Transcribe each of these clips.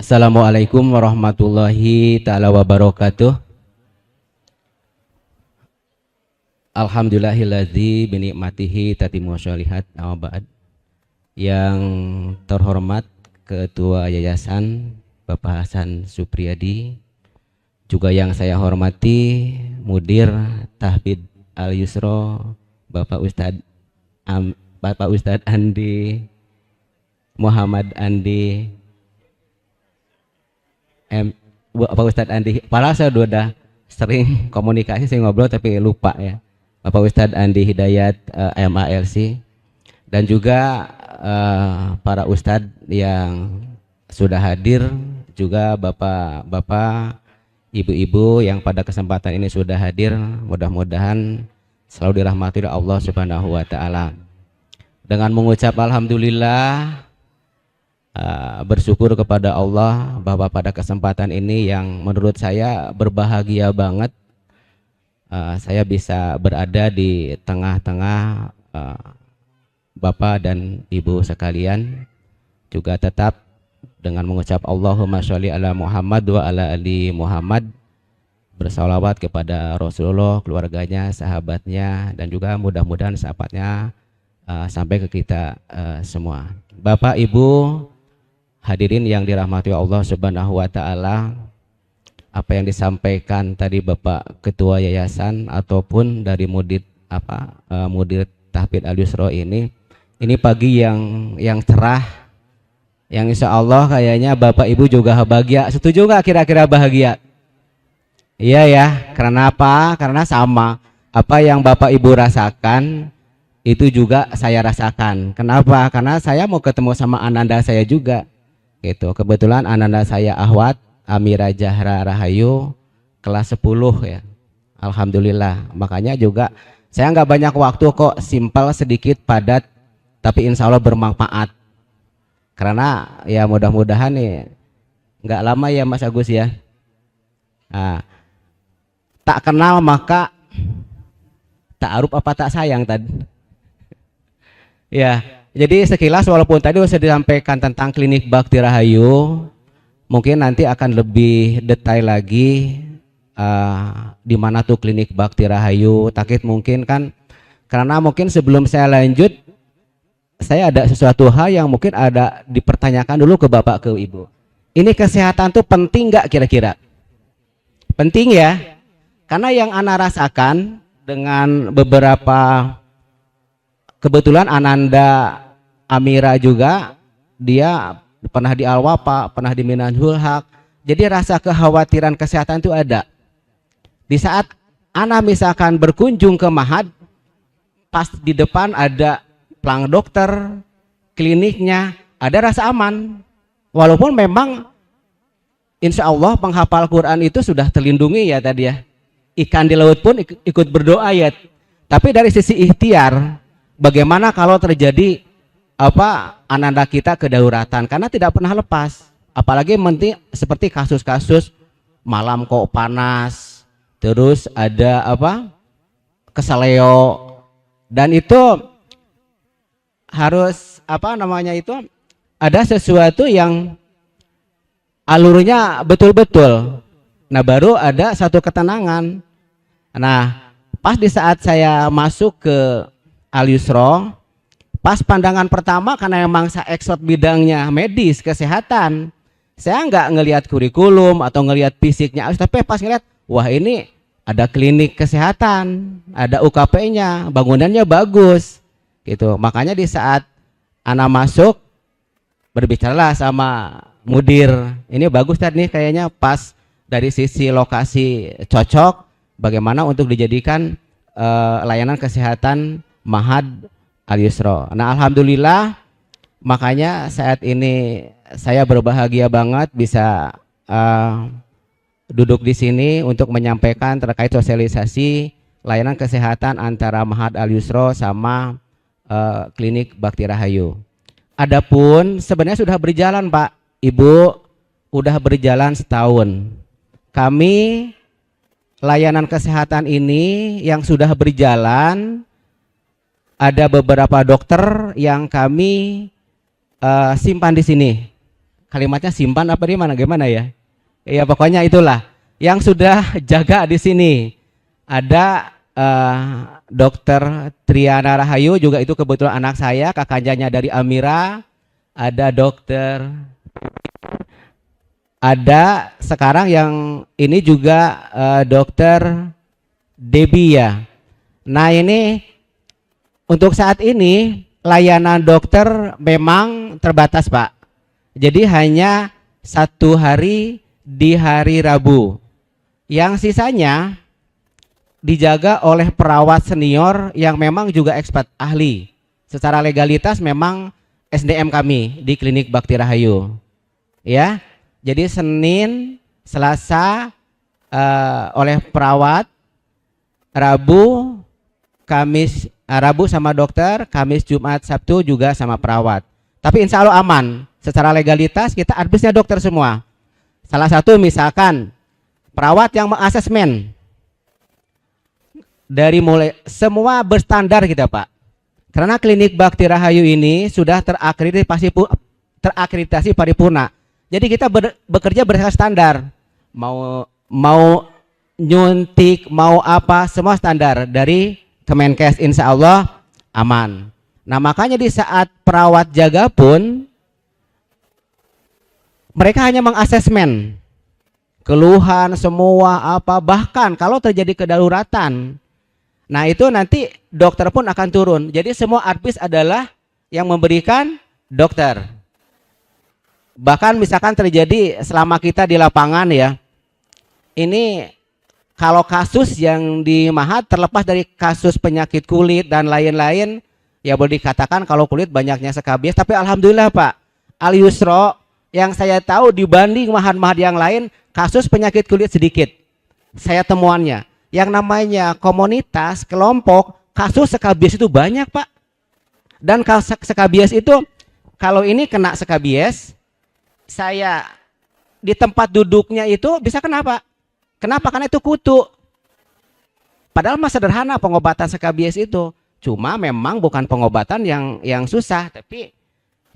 Assalamualaikum warahmatullahi ta'ala wabarakatuh. Alhamdulillahilladzi binikmatihi tatimmu sholihat amma ba'd. Yang terhormat Ketua Yayasan Bapak Hasan Supriyadi, juga yang saya hormati Mudir Tahfidz Al Yusra Bapak Ustadz Andi Muhammad Andi Bapak Ustadz Andi, padahal saya udah sering komunikasi, saya ngobrol tapi lupa ya. Bapak Ustadz Andi Hidayat MALC, dan juga para ustadz yang sudah hadir, juga bapak-bapak, ibu-ibu yang pada kesempatan ini sudah hadir, mudah-mudahan selalu dirahmati oleh Allah Subhanahu wa taala. Dengan mengucap alhamdulillah, bersyukur kepada Allah bahwa pada kesempatan ini yang menurut saya berbahagia banget, saya bisa berada di tengah-tengah Bapak dan Ibu sekalian, juga tetap dengan mengucap Allahumma sholli ala Muhammad wa ala ali Muhammad, bersalawat kepada Rasulullah, keluarganya, sahabatnya, dan juga mudah-mudahan sahabatnya sampai ke kita semua. Bapak Ibu hadirin yang dirahmati Allah Subhanahu wa taala, apa yang disampaikan tadi Bapak Ketua Yayasan ataupun dari Mudir Tahfidz Al Yusra ini pagi yang cerah, yang insya Allah kayaknya Bapak Ibu juga bahagia. Setuju nggak kira-kira bahagia? Iya ya, karena apa? Karena sama apa yang Bapak Ibu rasakan itu juga saya rasakan. Kenapa? Karena saya mau ketemu sama ananda saya juga. Gitu. Kebetulan ananda saya Ahwat Amira Jahra Rahayu kelas 10 ya. Alhamdulillah. Makanya juga saya nggak banyak waktu kok, simpel, sedikit, padat, tapi insya Allah bermanfaat. Karena ya mudah-mudahan nih nggak lama ya Mas Agus ya. Nah, tak kenal maka tak arup apa tak sayang tadi. Ya. Jadi sekilas walaupun tadi sudah disampaikan tentang klinik Bakti Rahayu, mungkin nanti akan lebih detail lagi di mana tuh klinik Bakti Rahayu. Takit mungkin kan, karena mungkin sebelum saya lanjut, saya ada sesuatu hal yang mungkin ada dipertanyakan dulu ke Bapak, ke Ibu. Ini kesehatan tuh penting nggak kira-kira? Penting ya, karena yang Ana rasakan dengan beberapa, kebetulan Ananda Amira juga, dia pernah di Al-Wafa, pernah di Minanul Haq. Jadi rasa kekhawatiran kesehatan itu ada. Di saat Ana misalkan berkunjung ke Mahad, pas di depan ada pelang dokter, kliniknya, ada rasa aman. Walaupun memang insya Allah penghafal Quran itu sudah terlindungi ya tadi ya. Ikan di laut pun ikut berdoa ya. Tapi dari sisi ikhtiar, bagaimana kalau terjadi ananda kita kedaruratan, karena tidak pernah lepas, apalagi seperti kasus-kasus malam kok panas, terus ada keseleo, dan itu harus ada sesuatu yang alurnya betul-betul. Nah baru ada satu ketenangan. Nah pas di saat saya masuk ke Al Yusra, pas pandangan pertama, karena memang saya expert bidangnya medis kesehatan, saya nggak ngelihat kurikulum atau ngelihat fisiknya, tapi pas ngelihat, wah ini ada klinik kesehatan, ada UKP-nya, bangunannya bagus, gitu. Makanya di saat Ana masuk, berbicaralah sama Mudir, ini bagus tadi nih kayaknya pas dari sisi lokasi cocok, bagaimana untuk dijadikan layanan kesehatan Mahad Al Yusra. Nah alhamdulillah, makanya saat ini saya berbahagia banget bisa duduk di sini untuk menyampaikan terkait sosialisasi layanan kesehatan antara Mahad Al Yusra sama klinik Bakti Rahayu. Adapun sebenarnya sudah berjalan Pak, Ibu, udah berjalan setahun. Kami layanan kesehatan ini yang sudah berjalan, ada beberapa dokter yang kami simpan di sini. kalimatnya simpan apa di mana gimana ya? Ya pokoknya itulah yang sudah jaga di sini. Ada Dokter Triana Rahayu, juga itu kebetulan anak saya, kakaknya dari Amira. Ada dokter, ada sekarang yang ini juga dokter Debbie ya. Nah ini untuk saat ini layanan dokter memang terbatas Pak. Jadi hanya 1 hari di hari Rabu. Yang sisanya dijaga oleh perawat senior yang memang juga expert ahli. Secara legalitas memang SDM kami di Klinik Bakti Rahayu. Ya. Jadi Senin, Selasa oleh perawat, Rabu, Kamis, Rabu sama dokter, Kamis, Jumat, Sabtu juga sama perawat. Tapi insya Allah aman. Secara legalitas kita advisnya dokter semua. Salah satu misalkan perawat yang mengasesmen dari mulai semua berstandar kita Pak. Karena Klinik Bakti Rahayu ini sudah terakreditasi paripurna. Jadi kita bekerja berdasarkan standar. Mau nyuntik, mau apa, semua standar dari Kemenkes, insya Allah aman. Nah makanya di saat perawat jaga pun mereka hanya mengasesmen keluhan semua apa, bahkan kalau terjadi kedaruratan, nah itu nanti dokter pun akan turun. Jadi semua advis adalah yang memberikan dokter. Bahkan misalkan terjadi selama kita di lapangan ya, ini kalau kasus yang di Mahat terlepas dari kasus penyakit kulit dan lain-lain, ya boleh dikatakan kalau kulit banyaknya skabies. Tapi alhamdulillah Pak, Al Yusro yang saya tahu dibanding Mahat-Mahat yang lain, kasus penyakit kulit sedikit. Saya temuannya, yang namanya komunitas, kelompok, kasus skabies itu banyak Pak. Dan kasus skabies itu, kalau ini kena skabies, saya di tempat duduknya itu bisa kenapa? Kenapa? Karena itu kutu. Padahal mah sederhana pengobatan skabies itu. Cuma memang bukan pengobatan yang susah, tapi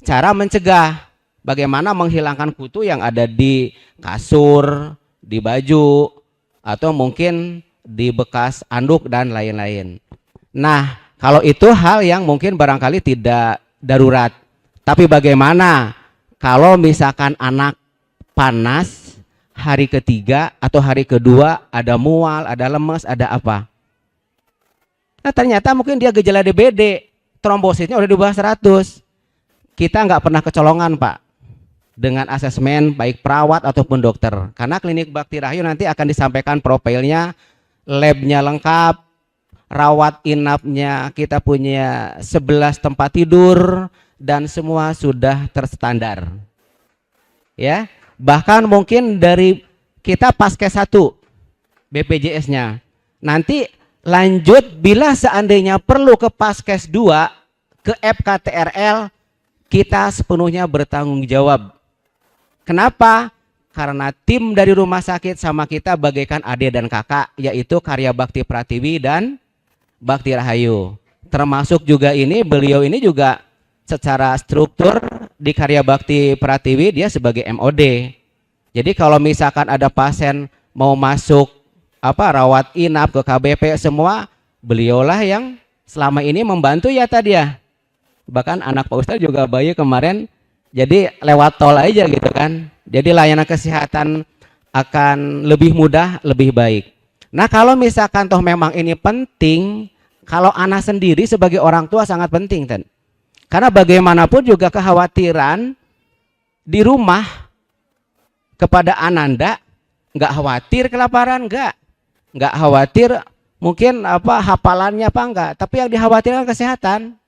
cara mencegah. Bagaimana menghilangkan kutu yang ada di kasur, di baju, atau mungkin di bekas anduk dan lain-lain. Nah, kalau itu hal yang mungkin barangkali tidak darurat. Tapi bagaimana kalau misalkan anak panas hari ketiga atau hari kedua ada mual, ada lemes, ada apa? Nah ternyata mungkin dia gejala DBD, trombositnya udah di bawah 100. Kita nggak pernah kecolongan Pak dengan asesmen baik perawat ataupun dokter. Karena Klinik Bakti Rahayu nanti akan disampaikan profilnya, labnya lengkap, rawat inapnya kita punya 11 tempat tidur dan semua sudah terstandar. Ya, bahkan mungkin dari kita Paskes 1 BPJS-nya. Nanti lanjut bila seandainya perlu ke Paskes 2, ke FKTRL, kita sepenuhnya bertanggung jawab. Kenapa? Karena tim dari rumah sakit sama kita bagaikan adik dan kakak, yaitu Karya Bakti Pratiwi dan Bakti Rahayu. Termasuk juga ini, beliau ini juga secara struktur di Karya Bakti Pratiwi dia sebagai MOD. Jadi kalau misalkan ada pasien mau masuk rawat inap ke KBP semua, beliaulah yang selama ini membantu ya tadi ya. Bahkan anak Pak Ustadz juga bayi kemarin, jadi lewat tol aja gitu kan. Jadi layanan kesehatan akan lebih mudah, lebih baik. Nah kalau misalkan toh memang ini penting, kalau anak sendiri sebagai orang tua sangat penting kan. Karena bagaimanapun juga kekhawatiran di rumah kepada Ananda, nggak khawatir kelaparan, nggak khawatir mungkin hafalannya apa enggak, tapi yang dikhawatirkan kesehatan.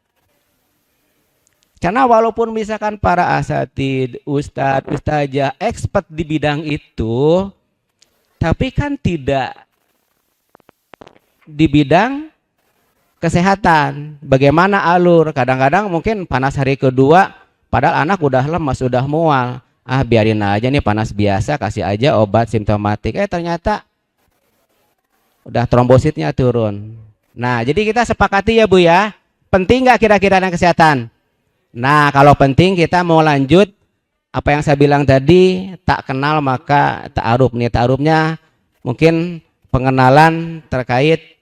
Karena walaupun misalkan para asatid, ustadz, ustazah, expert di bidang itu, tapi kan tidak di bidang kesehatan. Bagaimana alur? Kadang-kadang mungkin panas hari kedua, padahal anak udah lemas, udah mual. Biarin aja nih panas biasa, kasih aja obat simptomatik. Ternyata udah trombositnya turun. Nah, jadi kita sepakati ya Bu ya. Penting nggak kira-kira yang kesehatan? Nah, kalau penting kita mau lanjut apa yang saya bilang tadi, tak kenal maka ta'aruf. Nih ta'arufnya mungkin pengenalan terkait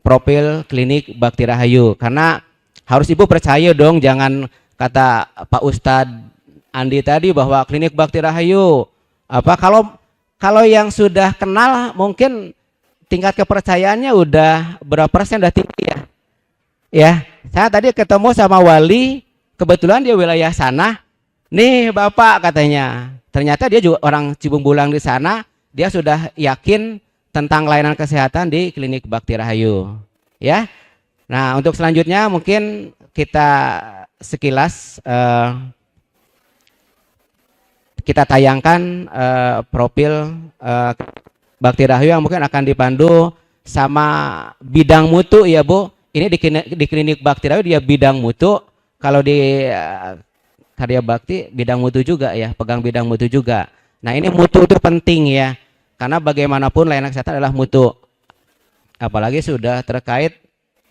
profil klinik Bakti Rahayu, karena harus ibu percaya dong, jangan kata Pak Ustadz Andi tadi bahwa klinik Bakti Rahayu apa, kalau yang sudah kenal mungkin tingkat kepercayaannya udah berapa persen, udah tinggi ya. Ya, saya tadi ketemu sama wali, kebetulan dia wilayah sana. Nih Bapak katanya, ternyata dia juga orang Cibung Bulang di sana, dia sudah yakin tentang layanan kesehatan di klinik Bakti Rahayu. Ya. Nah, untuk selanjutnya mungkin kita sekilas kita tayangkan profil Bakti Rahayu yang mungkin akan dipandu sama bidang mutu ya Bu. Ini di klinik Bakti Rahayu dia bidang mutu, kalau di Karya Bakti bidang mutu juga ya, pegang bidang mutu juga. Nah ini mutu itu penting ya, karena bagaimanapun layanan kesehatan adalah mutu. Apalagi sudah terkait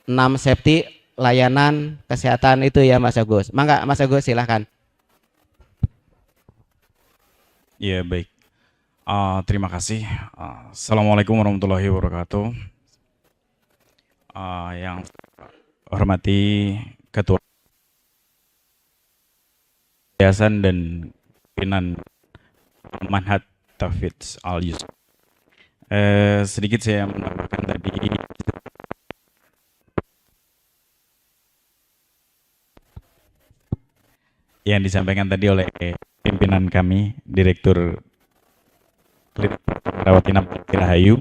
6 safety layanan kesehatan itu ya Mas Agus. Mangga Mas Agus silahkan. Ya baik, terima kasih. Assalamualaikum warahmatullahi wabarakatuh. Yang hormati Ketua Yayasan dan Pimpinan Manhat Tafidz Al-Yusra. Sedikit saya menambahkan tadi yang disampaikan tadi oleh pimpinan kami, Direktur Klinik Rawat Inap Bakti Rahayu.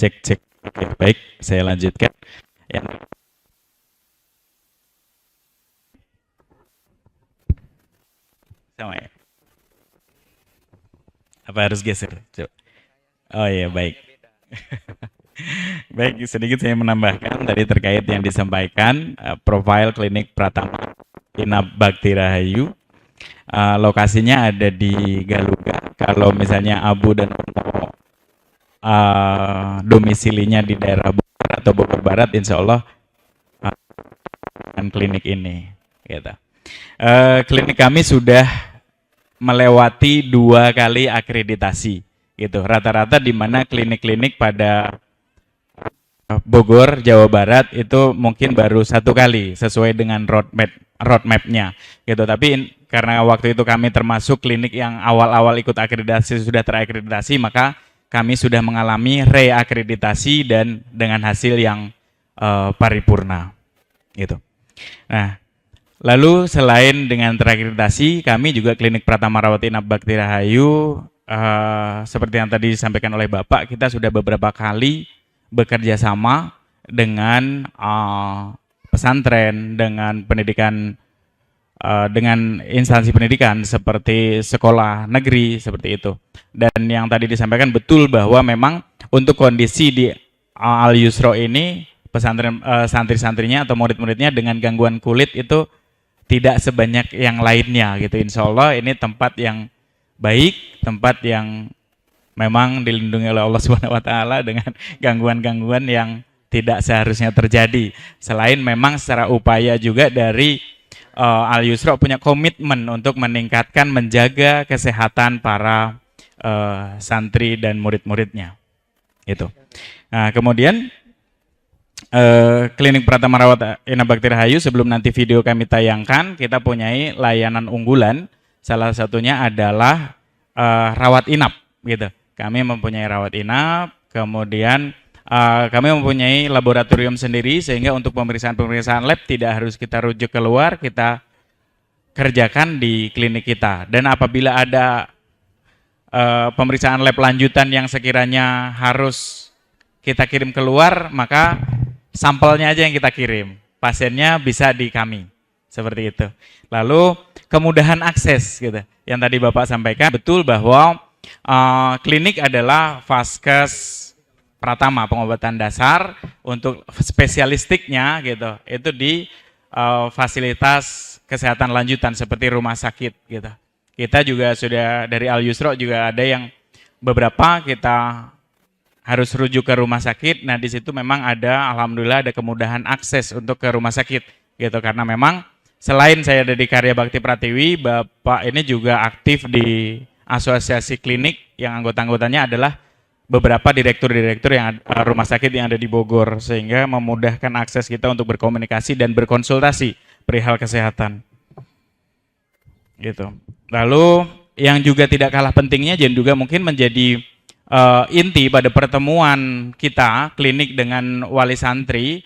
Cek. Oke, baik, saya lanjutkan. Ya. Sama ya? Apa harus geser? Coba. Oh iya, baik. Baik, sedikit saya menambahkan tadi terkait yang disampaikan profil klinik Pratama Inap Bakti Rahayu. Lokasinya ada di Galuga. Kalau misalnya Abu dan Umo domisilinya di daerah Bogor atau Bogor Barat, insya Allah klinik ini gitu. Klinik kami sudah melewati 2 kali akreditasi gitu. Rata-rata di mana klinik-klinik pada Bogor, Jawa Barat itu mungkin baru 1 kali sesuai dengan roadmap-nya gitu. Tapi karena waktu itu kami termasuk klinik yang awal-awal ikut akreditasi sudah terakreditasi, maka kami sudah mengalami reakreditasi dan dengan hasil yang paripurna gitu. Nah, lalu selain dengan terakreditasi, kami juga klinik Pratama Rawat Inap Bakti Rahayu seperti yang tadi disampaikan oleh Bapak, kita sudah beberapa kali bekerja sama dengan pesantren, dengan pendidikan, dengan instansi pendidikan seperti sekolah negeri seperti itu. Dan yang tadi disampaikan betul bahwa memang untuk kondisi di Al-Yusra ini pesantren santri-santrinya atau murid-muridnya dengan gangguan kulit itu tidak sebanyak yang lainnya gitu. Insya Allah ini tempat yang baik, tempat yang memang dilindungi oleh Allah Subhanahu wa taala dengan gangguan-gangguan yang tidak seharusnya terjadi. Selain memang secara upaya juga dari Al-Yusra punya komitmen untuk meningkatkan, menjaga kesehatan para santri dan murid-muridnya. Itu. Nah, kemudian klinik Pratama Rawat Inap Bakti Rahayu, sebelum nanti video kami tayangkan, kita punyai layanan unggulan. Salah satunya adalah rawat inap gitu. Kami mempunyai rawat inap, kemudian kami mempunyai laboratorium sendiri sehingga untuk pemeriksaan-pemeriksaan lab tidak harus kita rujuk keluar, kita kerjakan di klinik kita. Dan apabila ada pemeriksaan lab lanjutan yang sekiranya harus kita kirim keluar, maka sampelnya aja yang kita kirim. Pasiennya bisa di kami. Seperti itu. Lalu kemudahan akses gitu. Yang tadi Bapak sampaikan betul bahwa klinik adalah vaskes Pratama, pengobatan dasar. Untuk spesialistiknya gitu, itu di fasilitas kesehatan lanjutan seperti rumah sakit gitu. Kita juga sudah dari Al-Yusra juga ada yang beberapa kita harus rujuk ke rumah sakit. Nah, di situ memang alhamdulillah ada kemudahan akses untuk ke rumah sakit gitu, karena memang selain saya ada di Karya Bakti Pratiwi, Bapak ini juga aktif di asosiasi klinik yang anggota-anggotanya adalah beberapa direktur-direktur yang rumah sakit yang ada di Bogor, sehingga memudahkan akses kita untuk berkomunikasi dan berkonsultasi perihal kesehatan. Gitu. Lalu yang juga tidak kalah pentingnya dan juga mungkin menjadi inti pada pertemuan kita klinik dengan wali santri,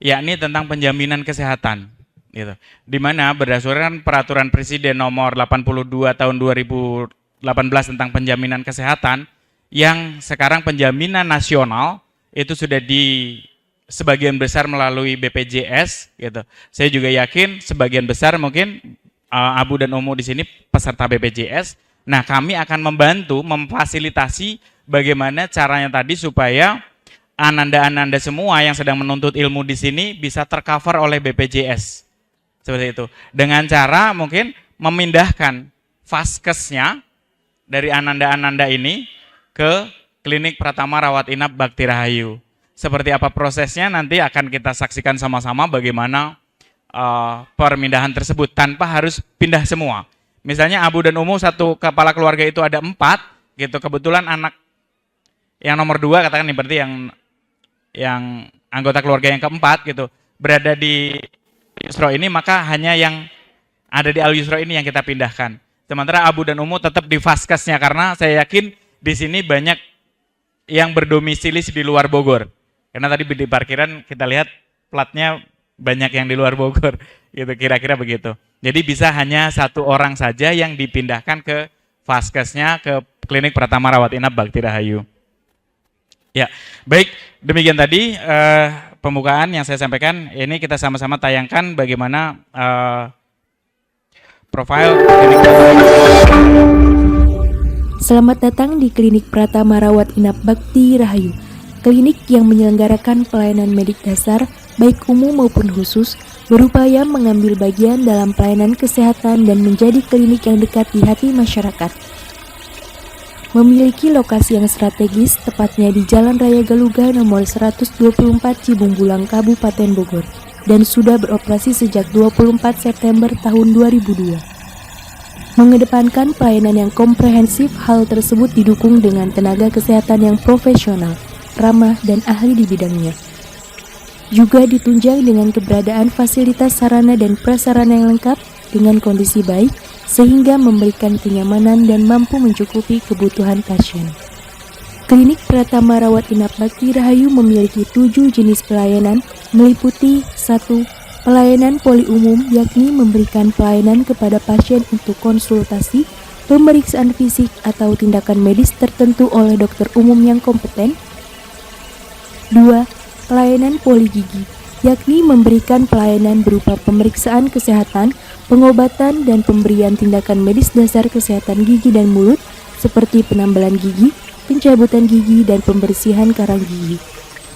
yakni tentang penjaminan kesehatan, gitu. Di mana berdasarkan peraturan Presiden nomor 82 tahun 2018 tentang penjaminan kesehatan, yang sekarang penjaminan nasional itu sudah di sebagian besar melalui BPJS, gitu. Saya juga yakin sebagian besar mungkin Abu dan Umu di sini peserta BPJS. Nah, kami akan membantu memfasilitasi bagaimana caranya tadi supaya ananda-ananda semua yang sedang menuntut ilmu di sini bisa tercover oleh BPJS. Seperti itu. Dengan cara mungkin memindahkan vaskesnya dari ananda-ananda ini ke klinik Pratama Rawat Inap Bakti Rahayu. Seperti apa prosesnya nanti akan kita saksikan sama-sama bagaimana permindahan tersebut tanpa harus pindah semua. Misalnya Abu dan Umu satu kepala keluarga itu ada 4, gitu. Kebetulan anak yang nomor 2 katakan nih, berarti yang anggota keluarga yang keempat gitu berada di Yusro ini, maka hanya yang ada di Al Yusro ini yang kita pindahkan. Sementara Abu dan Umu tetap di vaskesnya, karena saya yakin di sini banyak yang berdomisili di luar Bogor. Karena tadi di parkiran kita lihat platnya banyak yang di luar Bogor, gitu, kira-kira begitu. Jadi bisa hanya 1 orang saja yang dipindahkan ke vaskesnya, ke klinik Pratama Rawat Inap Bakti Rahayu. Ya, baik, demikian tadi pembukaan yang saya sampaikan. Ini kita sama-sama tayangkan bagaimana profil klinik. Selamat datang di Klinik Pratama Rawat Inap Bakti Rahayu. Klinik yang menyelenggarakan pelayanan medik dasar, baik umum maupun khusus, berupaya mengambil bagian dalam pelayanan kesehatan dan menjadi klinik yang dekat di hati masyarakat. Memiliki lokasi yang strategis, tepatnya di Jalan Raya Galuga nomor 124 Cibung Bulang, Kabupaten Bogor, dan sudah beroperasi sejak 24 September tahun 2002. Mengedepankan pelayanan yang komprehensif, hal tersebut didukung dengan tenaga kesehatan yang profesional, ramah, dan ahli di bidangnya. Juga ditunjang dengan keberadaan fasilitas sarana dan prasarana yang lengkap dengan kondisi baik, sehingga memberikan kenyamanan dan mampu mencukupi kebutuhan pasien. Klinik Pratama Rawat Inap Bakti Rahayu memiliki 7 jenis pelayanan, meliputi 1. Pelayanan poli umum, yakni memberikan pelayanan kepada pasien untuk konsultasi, pemeriksaan fisik atau tindakan medis tertentu oleh dokter umum yang kompeten. 2. Pelayanan poli gigi, yakni memberikan pelayanan berupa pemeriksaan kesehatan, pengobatan, dan pemberian tindakan medis dasar kesehatan gigi dan mulut seperti penambalan gigi, pencabutan gigi, dan pembersihan karang gigi.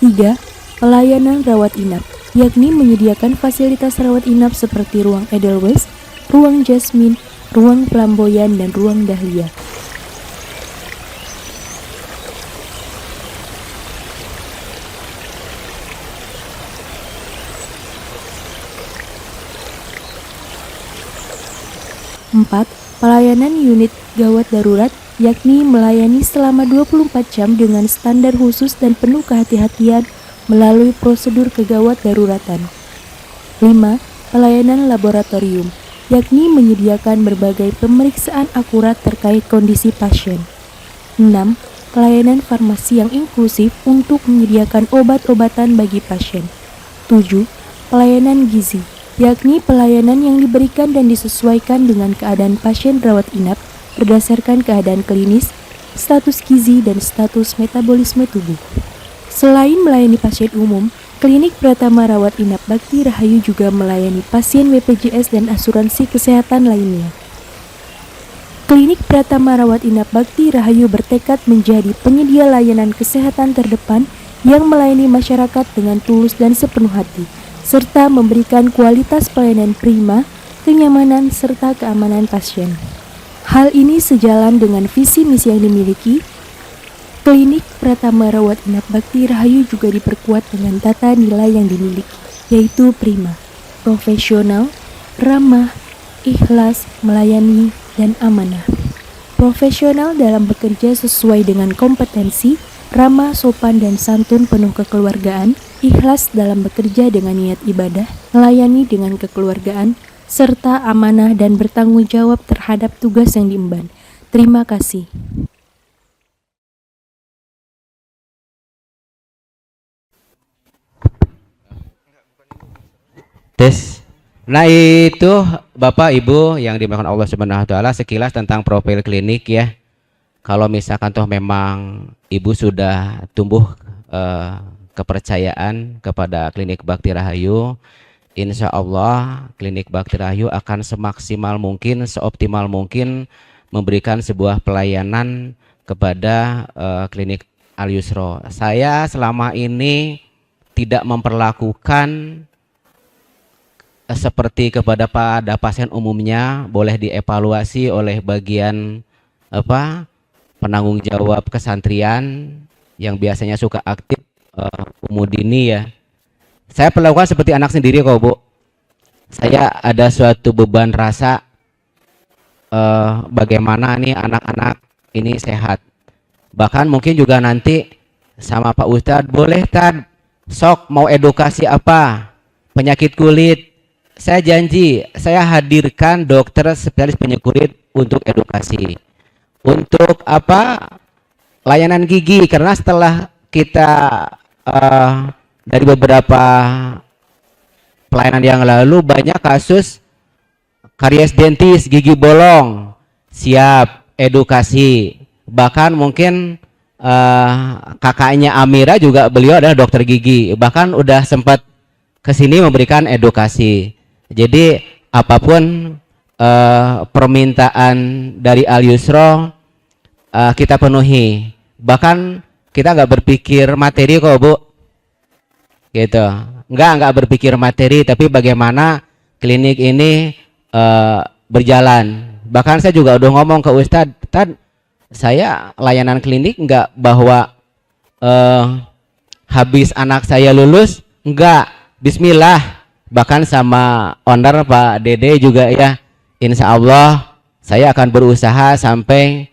3. Pelayanan rawat inap, yakni menyediakan fasilitas rawat inap seperti ruang Edelweiss, ruang Jasmine, ruang Flamboyan, dan ruang Dahlia. Empat, pelayanan unit gawat darurat, yakni melayani selama 24 jam dengan standar khusus dan penuh kehati-hatian melalui prosedur kegawat daruratan. 5. Pelayanan laboratorium, yakni menyediakan berbagai pemeriksaan akurat terkait kondisi pasien. 6. Pelayanan farmasi yang inklusif untuk menyediakan obat-obatan bagi pasien. 7. Pelayanan gizi, yakni pelayanan yang diberikan dan disesuaikan dengan keadaan pasien rawat inap berdasarkan keadaan klinis, status gizi, dan status metabolisme tubuh. Selain melayani pasien umum, Klinik Pratama Rawat Inap Bakti Rahayu juga melayani pasien BPJS dan asuransi kesehatan lainnya. Klinik Pratama Rawat Inap Bakti Rahayu bertekad menjadi penyedia layanan kesehatan terdepan yang melayani masyarakat dengan tulus dan sepenuh hati, serta memberikan kualitas pelayanan prima, kenyamanan, serta keamanan pasien. Hal ini sejalan dengan visi misi yang dimiliki. Klinik Pratama Rawat Inap Bakti Rahayu juga diperkuat dengan tata nilai yang dimiliki, yaitu prima, profesional, ramah, ikhlas, melayani, dan amanah. Profesional dalam bekerja sesuai dengan kompetensi, ramah, sopan, dan santun penuh kekeluargaan, ikhlas dalam bekerja dengan niat ibadah, melayani dengan kekeluargaan, serta amanah dan bertanggung jawab terhadap tugas yang diemban. Terima kasih. Tes. Nah itu Bapak Ibu yang dimuliakan Allah Subhanahu wa taala, sekilas tentang profil klinik ya. Kalau misalkan toh memang Ibu sudah tumbuh kepercayaan kepada Klinik Bakti Rahayu, insya Allah Klinik Bakti Rahayu akan semaksimal mungkin, seoptimal mungkin memberikan sebuah pelayanan kepada Klinik Al Yusro. Saya selama ini tidak memperlakukan seperti kepada pada pasien umumnya, boleh dievaluasi oleh bagian penanggung jawab kesantrian yang biasanya suka aktif umudini ya. Saya perlakukan seperti anak sendiri kok Bu. Saya ada suatu beban rasa bagaimana nih anak-anak ini sehat. Bahkan mungkin juga nanti sama Pak Ustadz, boleh Tad sok mau edukasi apa, penyakit kulit. Saya janji, saya hadirkan dokter spesialis penyakit kulit untuk edukasi. Untuk layanan gigi, karena setelah kita dari beberapa pelayanan yang lalu banyak kasus karies dentis, gigi bolong, siap edukasi. Bahkan mungkin kakaknya Amira juga, beliau adalah dokter gigi, bahkan udah sempat kesini memberikan edukasi. Jadi apapun permintaan dari Al Yusro kita penuhi. Bahkan kita nggak berpikir materi kok Bu, gitu. Nggak berpikir materi, tapi bagaimana klinik ini berjalan. Bahkan saya juga udah ngomong ke Ustadz, Tad, saya layanan klinik nggak bahwa habis anak saya lulus, nggak, bismillah. Bahkan sama owner Pak Dede juga ya, insya Allah saya akan berusaha sampai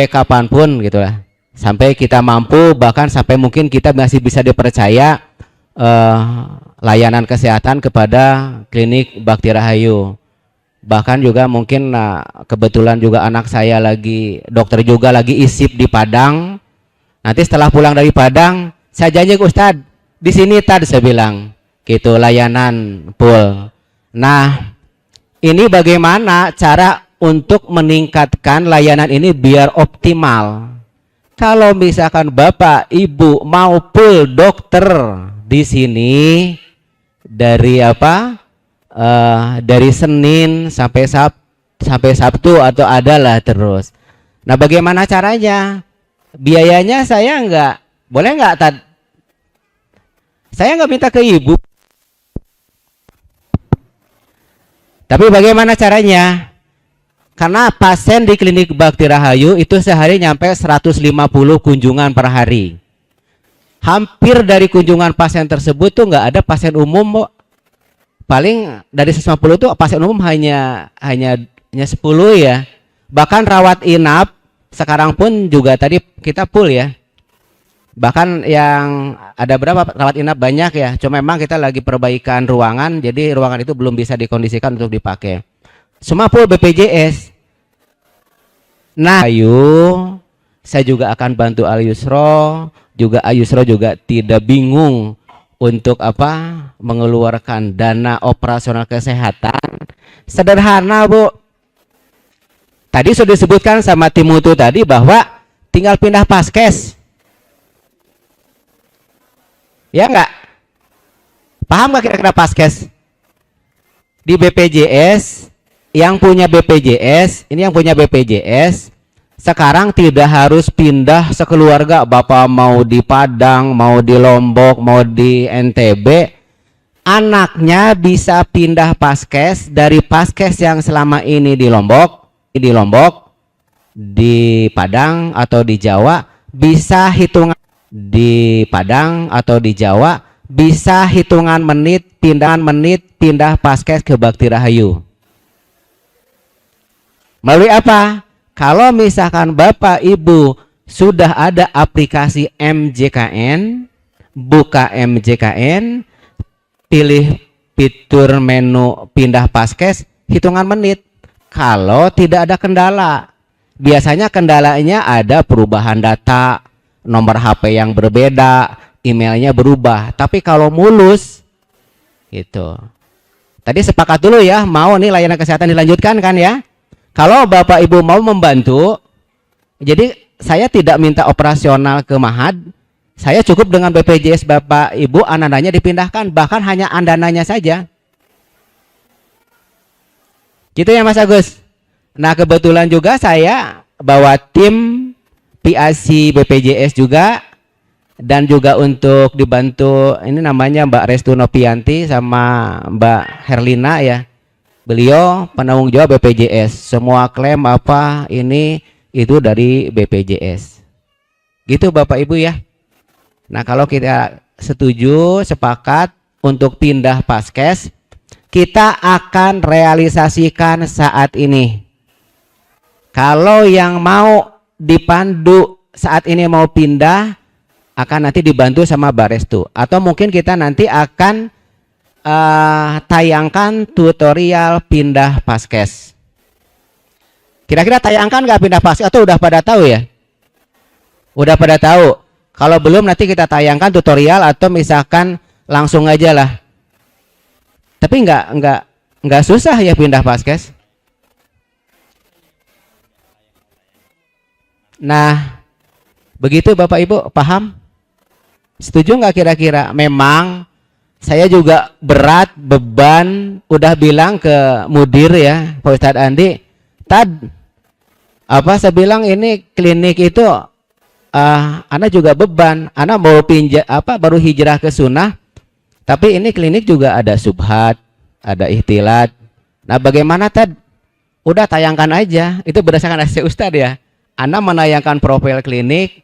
kapanpun gitulah, sampai kita mampu, bahkan sampai mungkin kita masih bisa dipercaya layanan kesehatan kepada Klinik Bakti Rahayu. Bahkan juga mungkin kebetulan juga anak saya lagi, dokter juga lagi isip di Padang. Nanti setelah pulang dari Padang, saya janji ke Ustadz, di sini Tad, saya bilang gitu, layanan full. Nah, ini bagaimana cara untuk meningkatkan layanan ini biar optimal. Kalau misalkan Bapak Ibu mau full dokter di sini dari dari Senin sampai Sabtu atau adalah terus. Nah, bagaimana caranya? Biayanya saya nggak boleh nggak Tad? Saya nggak minta ke Ibu. Tapi bagaimana caranya? Karena pasien di Klinik Bakti Rahayu itu sehari nyampe 150 kunjungan per hari. Hampir dari kunjungan pasien tersebut tuh nggak ada pasien umum, Bu. Paling dari 150 tuh pasien umum hanya 10 ya. Bahkan rawat inap sekarang pun juga tadi kita full ya. Bahkan yang ada berapa rawat inap banyak ya, cuma memang kita lagi perbaikan ruangan, jadi ruangan itu belum bisa dikondisikan untuk dipakai. Semua full BPJS. Nah, saya juga akan bantu Al Yusro, juga Al Yusro juga tidak bingung untuk mengeluarkan dana operasional kesehatan. Sederhana Bu. Tadi sudah disebutkan sama Timutu tadi bahwa tinggal pindah paskes. Ya enggak? Paham nggak kira-kira paskes? Di BPJS, yang punya BPJS, ini yang punya BPJS, sekarang tidak harus pindah sekeluarga, Bapak mau di Padang, mau di Lombok, mau di NTB, anaknya bisa pindah paskes dari paskes yang selama ini di Lombok, di Padang atau di Jawa, bisa hitungan di Padang atau di Jawa, bisa hitungan menit pindah paskes ke Bakti Rahayu. Melalui apa? Kalau misalkan Bapak Ibu sudah ada aplikasi MJKN, buka MJKN, pilih fitur menu pindah paskes, hitungan menit. Kalau tidak ada kendala, biasanya kendalanya ada perubahan data, nomor HP yang berbeda, emailnya berubah. Tapi kalau mulus, itu. Tadi sepakat dulu ya, mau nih layanan kesehatan dilanjutkan kan ya? Kalau Bapak Ibu mau membantu, jadi saya tidak minta operasional ke Mahad, saya cukup dengan BPJS Bapak Ibu, anandanya dipindahkan, bahkan hanya andananya saja. Gitu ya Mas Agus. Nah kebetulan juga saya bawa tim PAC BPJS juga, dan juga untuk dibantu ini namanya Mbak Restu Nopianti sama Mbak Herlina ya. Beliau penanggung jawab BPJS. Semua klaim apa ini itu dari BPJS. Gitu Bapak Ibu ya. Nah kalau kita setuju, sepakat untuk pindah paskes, kita akan realisasikan saat ini. Kalau yang mau dipandu saat ini mau pindah, akan nanti dibantu sama Barestu. Atau mungkin kita nanti akan tayangkan tutorial pindah paskes. Kira-kira tayangkan nggak pindah paskes atau udah pada tahu ya? Udah pada tahu. Kalau belum nanti kita tayangkan tutorial atau misalkan langsung aja lah. Tapi nggak susah ya pindah paskes. Nah, begitu Bapak Ibu paham? Setuju nggak kira-kira? Memang saya juga berat, beban, udah bilang ke mudir ya, Pak Ustadz Andi, saya bilang ini klinik itu Ana juga beban, Ana mau baru hijrah ke sunnah, tapi ini klinik juga ada subhat, ada ihtilat. Nah bagaimana udah tayangkan aja, itu berdasarkan ASC Ustadz ya. Ana menayangkan profil klinik,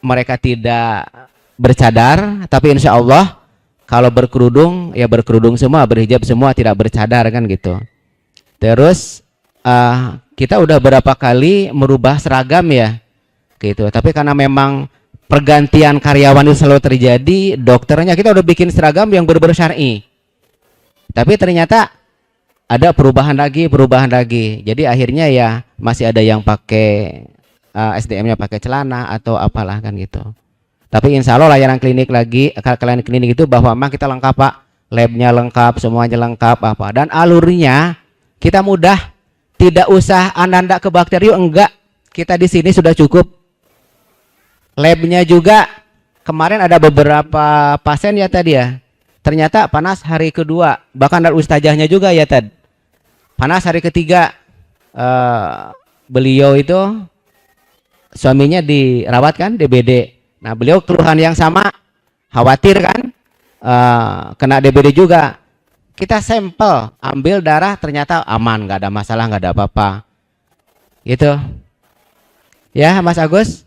mereka tidak bercadar, tapi insya Allah kalau berkerudung ya berkerudung semua, berhijab semua, tidak bercadar kan gitu. Terus kita udah berapa kali merubah seragam ya gitu, tapi karena memang pergantian karyawan itu selalu terjadi, dokternya kita udah bikin seragam yang benar-benar syar'i, tapi ternyata ada perubahan lagi, jadi akhirnya ya masih ada yang pakai SDM-nya pakai celana atau apalah kan gitu. Tapi insya Allah layanan klinik itu bahwa memang kita lengkap Pak, labnya lengkap, semuanya lengkap apa, dan alurnya kita mudah, tidak usah ananda ke bakteri, enggak, kita di sini sudah cukup. Labnya juga kemarin ada beberapa pasien ya tadi ya, ternyata panas hari kedua, bahkan dari ustazahnya juga ya panas hari ketiga. Beliau itu suaminya dirawat kan DBD. Nah beliau keluhan yang sama, khawatir kan kena DBD juga. Kita sampel, ambil darah, ternyata aman, nggak ada masalah, nggak ada apa-apa. Gitu. Ya Mas Agus,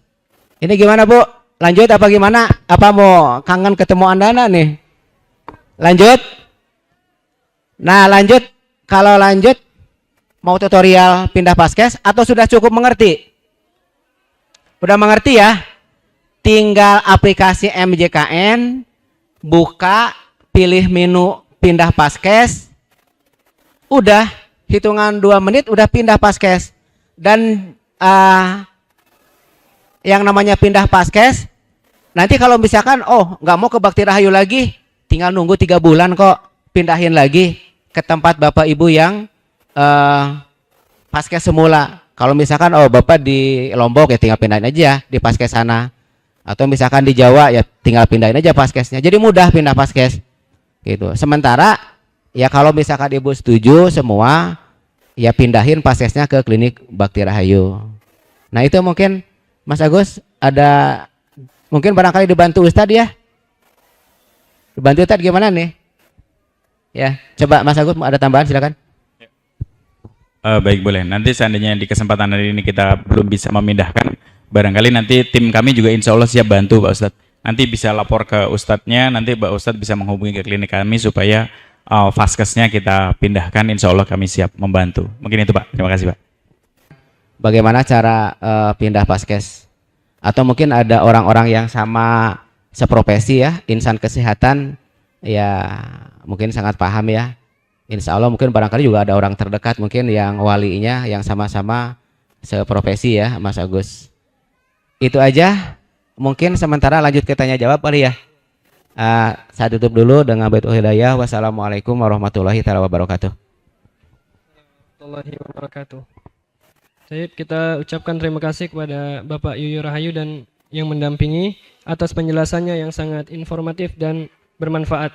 ini gimana Bu? Lanjut apa gimana? Apa mau kangen ketemu Andana nih? Lanjut? Nah lanjut, kalau lanjut mau tutorial pindah paskes atau sudah cukup mengerti? Udah mengerti ya? Tinggal aplikasi MJKN, buka, pilih menu pindah paskes, udah hitungan 2 menit udah pindah paskes. Dan yang namanya pindah paskes, nanti kalau misalkan nggak mau ke Bakti Rahayu lagi, tinggal nunggu 3 bulan kok, pindahin lagi ke tempat Bapak Ibu yang paskes semula. Kalau misalkan Bapak di Lombok ya tinggal pindahin aja di paskes sana. Atau misalkan di Jawa ya tinggal pindahin aja paskesnya. Jadi mudah pindah paskes. Gitu. Sementara ya kalau misalkan Ibu setuju semua, ya pindahin paskesnya ke klinik Bakti Rahayu. Nah itu mungkin Mas Agus ada, mungkin barangkali dibantu Ustadz ya. Dibantu Ustadz gimana nih? Ya, coba Mas Agus ada tambahan silakan. Baik boleh. Nanti seandainya di kesempatan hari ini kita belum bisa memindahkan, Barangkali nanti tim kami juga insya Allah siap bantu Pak Ustadz. Nanti bisa lapor ke Ustadznya, nanti Pak Ustadz bisa menghubungi ke klinik kami supaya vaskesnya kita pindahkan, insya Allah kami siap membantu. Mungkin itu Pak, terima kasih Pak. Bagaimana cara pindah vaskes? Atau mungkin ada orang-orang yang sama seprofesi ya, insan kesehatan, ya mungkin sangat paham ya. Insya Allah mungkin barangkali juga ada orang terdekat mungkin yang walinya yang sama-sama seprofesi ya Mas Agus. Itu aja, mungkin sementara lanjut ke tanya jawab kali ya. Saya tutup dulu dengan baitul hidayah. Wassalamualaikum warahmatullahi wabarakatuh. Warahmatullahi wabarakatuh. Baik, kita ucapkan terima kasih kepada Bapak Yuyu Rahayu dan yang mendampingi atas penjelasannya yang sangat informatif dan bermanfaat.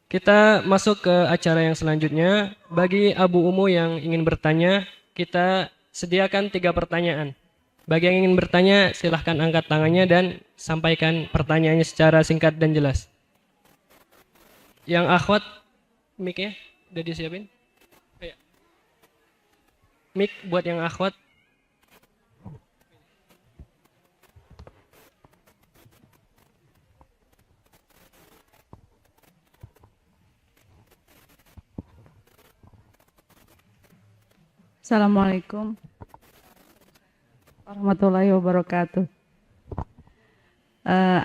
Kita masuk ke acara yang selanjutnya. Bagi Abu Umu yang ingin bertanya, kita sediakan 3 pertanyaan. Bagi yang ingin bertanya, silahkan angkat tangannya dan sampaikan pertanyaannya secara singkat dan jelas. Yang akhwat, mic-nya udah disiapin? Mic buat yang akhwat. Assalamualaikum warahmatullahi wabarakatuh.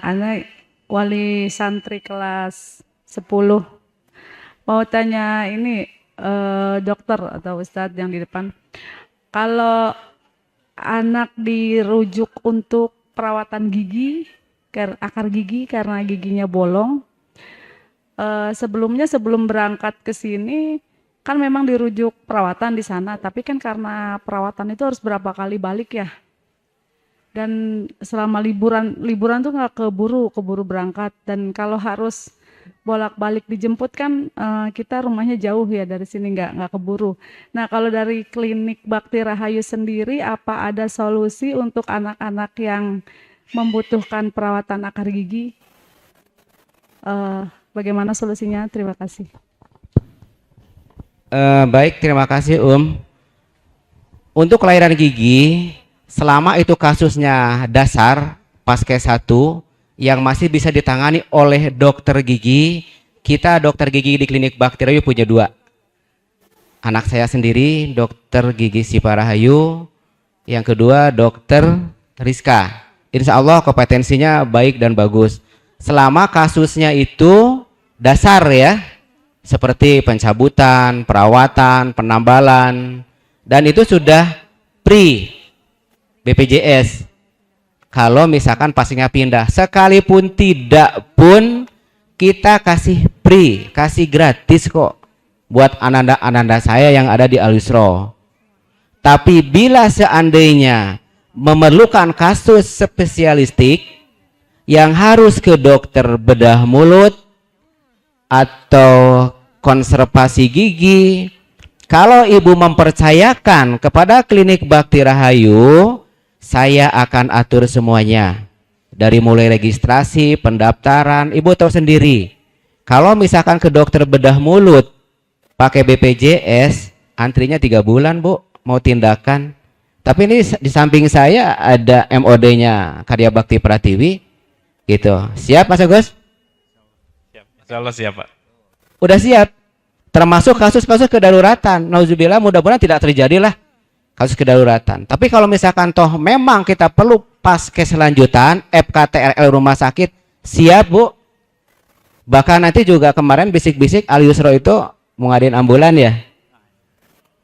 Anak wali santri kelas 10. Mau tanya ini dokter atau ustadz yang di depan. Kalau anak dirujuk untuk perawatan gigi, akar gigi karena giginya bolong, sebelum berangkat ke sini kan memang dirujuk perawatan di sana, tapi kan karena perawatan itu harus berapa kali balik ya. Dan selama liburan tuh nggak keburu berangkat, dan kalau harus bolak-balik dijemput kan kita rumahnya jauh ya dari sini, nggak keburu. Nah, kalau dari klinik Bakti Rahayu sendiri, apa ada solusi untuk anak-anak yang membutuhkan perawatan akar gigi? Bagaimana solusinya? Terima kasih. Baik, terima kasih Untuk kelainan gigi, selama itu kasusnya dasar Paskes 1 yang masih bisa ditangani oleh dokter gigi, kita dokter gigi di klinik Bakti Rahayu punya 2. Anak saya sendiri dokter gigi Sipa Rahayu, yang kedua dokter Rizka. Insya Allah kompetensinya baik dan bagus. Selama kasusnya itu dasar ya, seperti pencabutan, perawatan, penambalan, dan itu sudah pre BPJS. Kalau misalkan pasiennya pindah, sekalipun tidak pun kita kasih free, kasih gratis kok buat ananda-ananda saya yang ada di Al-Yusra. Tapi bila seandainya memerlukan kasus spesialistik yang harus ke dokter bedah mulut atau konservasi gigi, kalau ibu mempercayakan kepada klinik Bakti Rahayu, saya akan atur semuanya. Dari mulai registrasi, pendaftaran, ibu tahu sendiri. Kalau misalkan ke dokter bedah mulut pakai BPJS, antrinya 3 bulan bu, mau tindakan. Tapi ini di samping saya ada MOD-nya Karya Bakti Pratiwi, gitu. Siap Mas Agus? Insya Allah siap Pak. Udah siap. Termasuk kasus-kasus kedaruratan. Nauzubillah, mudah-mudahan tidak terjadi lah kasus kedaruratan. Tapi kalau misalkan toh memang kita perlu paskes lanjutan, FKTRL rumah sakit, siap bu. Bahkan nanti juga kemarin bisik-bisik Al-Yusra itu mau ngadain ambulan ya.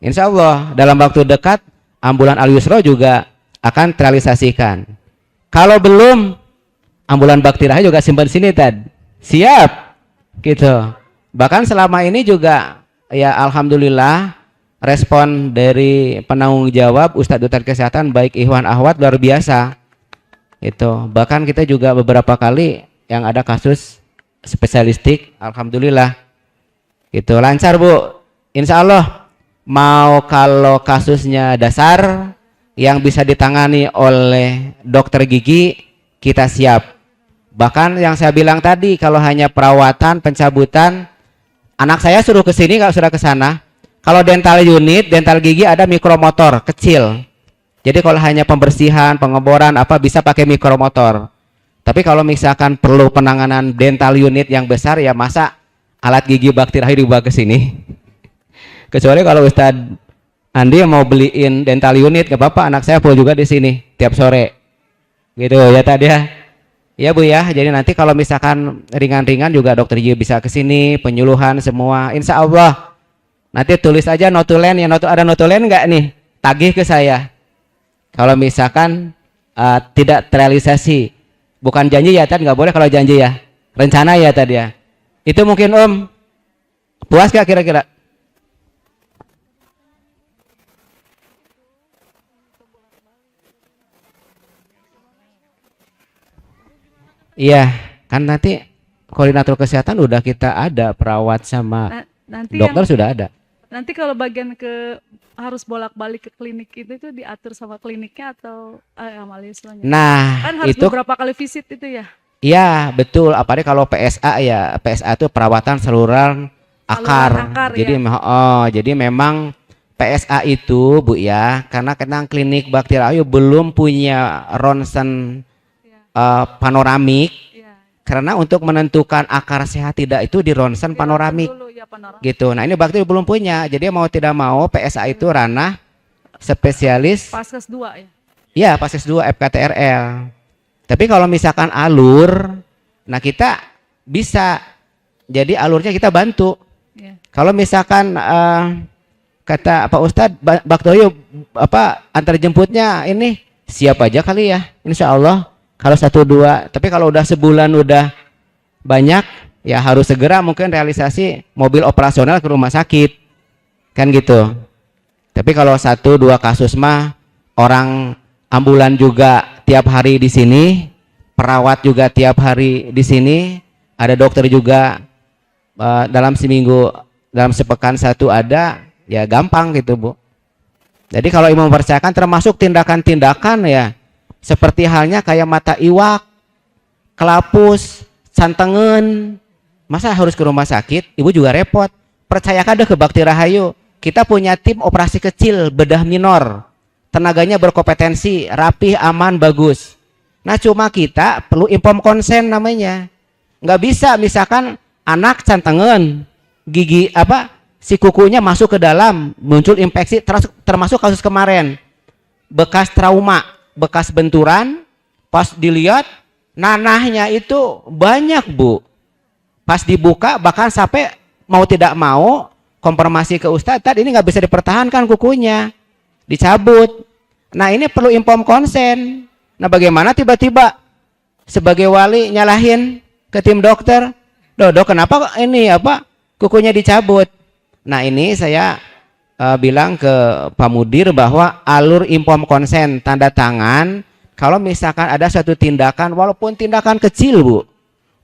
Insya Allah dalam waktu dekat ambulan Al-Yusra juga akan terrealisasikan. Kalau belum, ambulan Bakti Rahayu juga simpan sini Tad. Siap. Gitu. Bahkan selama ini juga ya alhamdulillah respon dari penanggung jawab Ustadz Dutar Kesehatan baik Ikhwan Ahwat luar biasa. Itu bahkan kita juga beberapa kali yang ada kasus spesialistik, alhamdulillah. Itu lancar bu. Insya Allah mau kalau kasusnya dasar yang bisa ditangani oleh dokter gigi, kita siap. Bahkan yang saya bilang tadi, kalau hanya perawatan, pencabutan, anak saya suruh ke sini, kalau sudah ke sana. Kalau dental unit, dental gigi ada mikromotor kecil. Jadi kalau hanya pembersihan, pengeboran apa bisa pakai mikromotor. Tapi kalau misalkan perlu penanganan dental unit yang besar ya masa alat gigi Bakti Rahayu dibawa ke sini. Kecuali kalau Ustadz Andi mau beliin dental unit, gak apa-apa, anak saya full juga di sini tiap sore. Gitu ya tadi ya. Ya Bu ya, jadi nanti kalau misalkan ringan-ringan juga dokter gigi bisa ke sini, penyuluhan semua. Insya Allah nanti tulis aja notulen ya, ada notulen nggak nih? Tagih ke saya. Kalau misalkan tidak terrealisasi, bukan janji ya tadi, nggak boleh kalau janji ya, rencana ya tadi ya. Itu mungkin Om, puas gak kira-kira? Iya, kan nanti koordinator kesehatan udah kita ada, perawat sama Nanti dokter sudah ada. nanti kalau bagian ke harus bolak-balik ke klinik itu diatur sama kliniknya atau Amalia selanjutnya. Nah, Kan harus itu beberapa kali visit itu ya. iya betul. Apalagi kalau PSA ya, PSA itu perawatan saluran akar. akar, Jadi jadi memang PSA itu Bu ya, karena klinik Bakti Rahayu belum punya ronsen panoramik. Iya. Karena untuk menentukan akar sehat tidak itu di ronsen panoramik. Dulu, ya, panoramik. Gitu. Nah ini Bakti belum punya. Jadi mau tidak mau PSA itu ranah spesialis. Paskes 2 ya. Iya, Paskes 2 FKTRL. Tapi kalau misalkan alur, nah kita bisa. Jadi alurnya kita bantu. Ya. Kalau misalkan kata Pak Ustadz Baktoyo antar jemputnya ini siap aja kali ya. Insya Allah kalau 1-2. Tapi kalau udah sebulan udah banyak ya harus segera mungkin realisasi mobil operasional ke rumah sakit. Kan gitu. Tapi kalau 1-2 kasus mah orang ambulan juga tiap hari di sini, perawat juga tiap hari di sini, ada dokter juga dalam seminggu, dalam sepekan 1 ada, ya gampang gitu Bu. Jadi kalau Imam mempercayakan termasuk tindakan-tindakan ya, seperti halnya kayak mata iwak, kelapus, santengen, masa harus ke rumah sakit? Ibu juga repot. Percayakan deh ke Bakti Rahayu. Kita punya tim operasi kecil, bedah minor. Tenaganya berkompetensi, rapih, aman, bagus. Nah cuma kita perlu inform konsen namanya. Nggak bisa misalkan anak santengen, gigi si kukunya masuk ke dalam, muncul infeksi, termasuk kasus kemarin. Bekas trauma, bekas benturan, pas dilihat nanahnya itu banyak Bu. Pas dibuka bahkan sampai mau tidak mau konfirmasi ke Ustadz, ini nggak bisa dipertahankan kukunya, dicabut. Nah ini perlu inform konsen. Nah bagaimana tiba-tiba sebagai wali nyalahin ke tim dokter, Dok kenapa ini kukunya dicabut? Nah ini saya bilang ke Pak Mudir bahwa alur inform konsen tanda tangan kalau misalkan ada suatu tindakan, walaupun tindakan kecil Bu,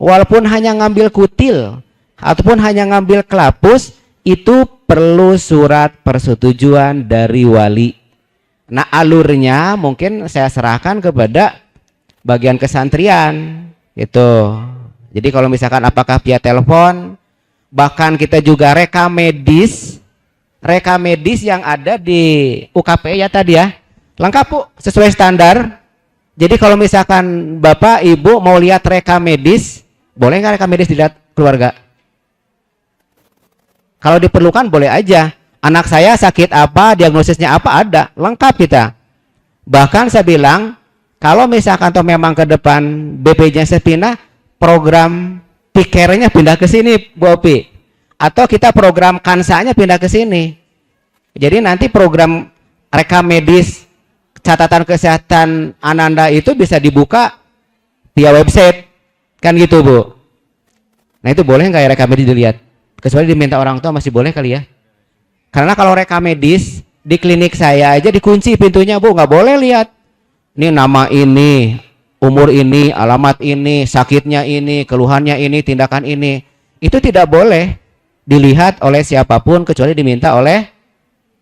walaupun hanya ngambil kutil ataupun hanya ngambil kelapus, itu perlu surat persetujuan dari wali. Nah alurnya mungkin saya serahkan kepada bagian kesantrian gitu. Jadi kalau misalkan apakah via telepon, bahkan kita juga reka medis yang ada di UKP ya tadi ya, lengkap Bu, sesuai standar. Jadi kalau misalkan Bapak Ibu mau lihat reka medis, boleh nggak reka medis dilihat keluarga? Kalau diperlukan boleh aja. Anak saya sakit apa, diagnosisnya apa, ada, lengkap kita. Bahkan saya bilang, kalau misalkan toh memang ke depan BPJS pindah, program pikernya pindah ke sini, Bu Opi. Atau kita program kansanya pindah ke sini. Jadi nanti program rekam medis, catatan kesehatan Ananda itu bisa dibuka via website. Kan gitu Bu. Nah itu boleh nggak ya rekam medis dilihat? Kecuali diminta orang tua masih boleh kali ya. Karena kalau rekam medis di klinik saya aja dikunci pintunya Bu, nggak boleh lihat. Ini nama ini, umur ini, alamat ini, sakitnya ini, keluhannya ini, tindakan ini. Itu tidak boleh dilihat oleh siapapun kecuali diminta oleh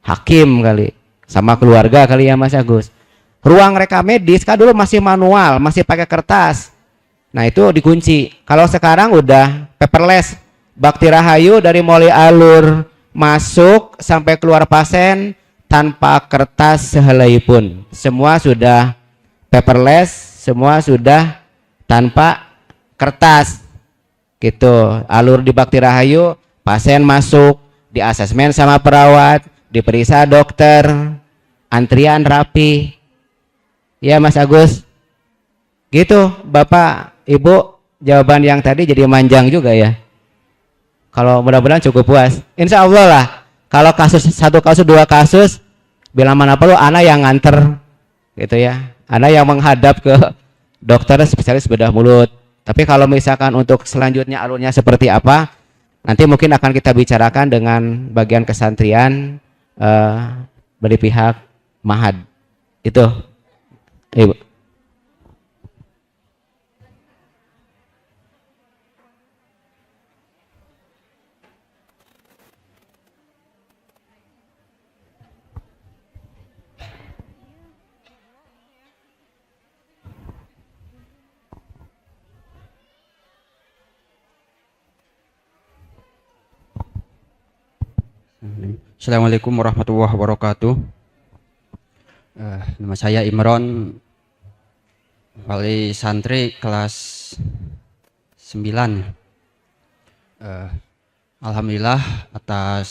hakim kali, sama keluarga kali ya Mas Agus. Ruang rekam medis kan dulu masih manual, masih pakai kertas. Nah itu dikunci. Kalau sekarang udah paperless, Bakti Rahayu dari mulai alur masuk sampai keluar pasien tanpa kertas sehelai pun. Semua sudah paperless, semua sudah tanpa kertas. Gitu. Alur di Bakti Rahayu, pasien masuk, di asesmen sama perawat, diperiksa dokter, antrian rapi. Ya Mas Agus. Gitu, Bapak, Ibu, jawaban yang tadi jadi manjang juga ya. Kalau mudah-mudahan cukup puas. Insya Allah lah. Kalau kasus satu kasus dua kasus, bila mana perlu anak yang nganter, gitu ya. Anak yang menghadap ke dokter spesialis bedah mulut. Tapi kalau misalkan untuk selanjutnya alurnya seperti apa, nanti mungkin akan kita bicarakan dengan bagian kesantrian dari pihak Mahad. Itu, Ibu. Assalamualaikum warahmatullahi wabarakatuh. Nama saya Imron, wali santri kelas 9. Alhamdulillah atas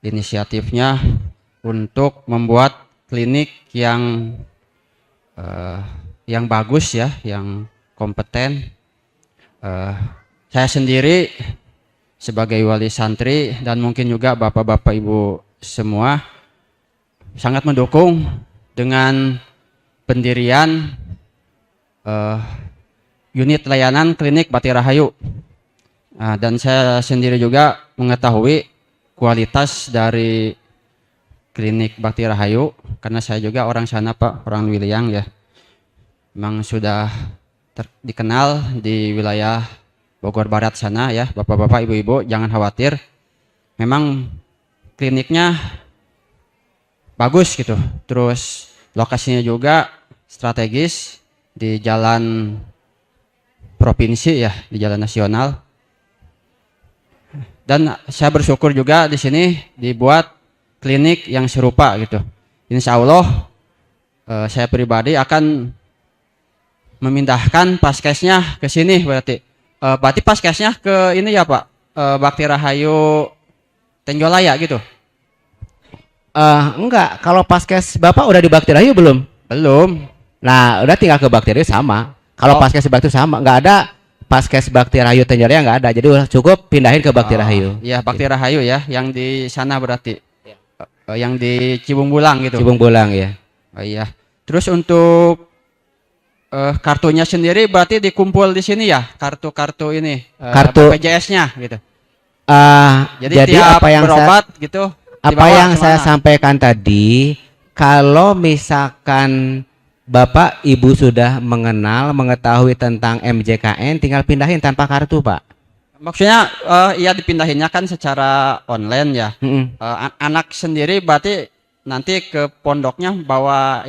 inisiatifnya untuk membuat klinik yang bagus ya, yang kompeten. Saya sendiri sebagai wali santri dan mungkin juga bapak-bapak ibu semua sangat mendukung dengan pendirian unit layanan klinik Bakti Rahayu. Dan saya sendiri juga mengetahui kualitas dari klinik Bakti Rahayu karena saya juga orang sana Pak, orang Wiliang ya. Memang sudah dikenal di wilayah Bogor Barat sana ya, bapak-bapak, ibu-ibu, jangan khawatir. Memang kliniknya bagus gitu. Terus lokasinya juga strategis di jalan provinsi ya, di jalan nasional. Dan saya bersyukur juga di sini dibuat klinik yang serupa gitu. Insya Allah saya pribadi akan memindahkan paskesnya ke sini berarti. Berarti paskesnya ke ini ya Pak, Bakti Rahayu Tenjolaya gitu? Enggak, kalau paskes Bapak udah di Bakti Rahayu belum? Belum. Nah, udah tinggal ke Bakti Rahayu sama. Kalau paskes Bakti sama, nggak ada paskes Bakti Rahayu Tenjolaya nggak ada. Jadi cukup pindahin ke Bakti Rahayu. Iya, Bakti Rahayu ya, yang di sana berarti. Yang di Cibung Bulang gitu. Cibung Bulang ya. Oh iya. Terus untuk kartunya sendiri berarti dikumpul di sini ya, kartu-kartu ini, kartu BPJS-nya gitu. Jadi tiap apa yang berobat gitu. Apa yang saya sampaikan tadi, kalau misalkan Bapak Ibu sudah mengetahui tentang MJKN, tinggal pindahin tanpa kartu Pak. Maksudnya iya dipindahinnya kan secara online ya. Anak sendiri berarti nanti ke pondoknya bawa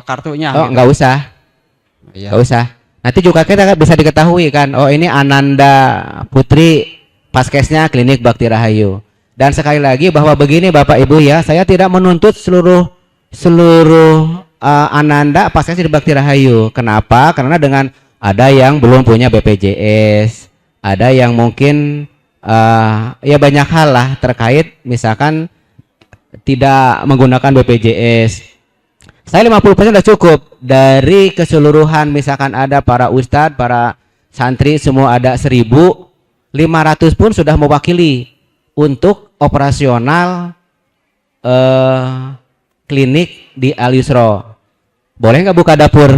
kartunya. Oh gitu. nggak usah. Iya. Gak usah. Nanti juga kita bisa diketahui kan. Oh ini Ananda Putri, paskesnya klinik Bakti Rahayu. Dan sekali lagi bahwa begini Bapak Ibu ya, saya tidak menuntut seluruh Ananda paskesnya di Bakti Rahayu. Kenapa? Karena dengan ada yang belum punya BPJS, ada yang mungkin ya banyak hal lah terkait misalkan tidak menggunakan BPJS. Saya 50% sudah cukup dari keseluruhan, misalkan ada para ustadz, para santri semua ada 1.500 pun sudah mewakili untuk operasional klinik di Al Yusro. Boleh nggak buka dapur?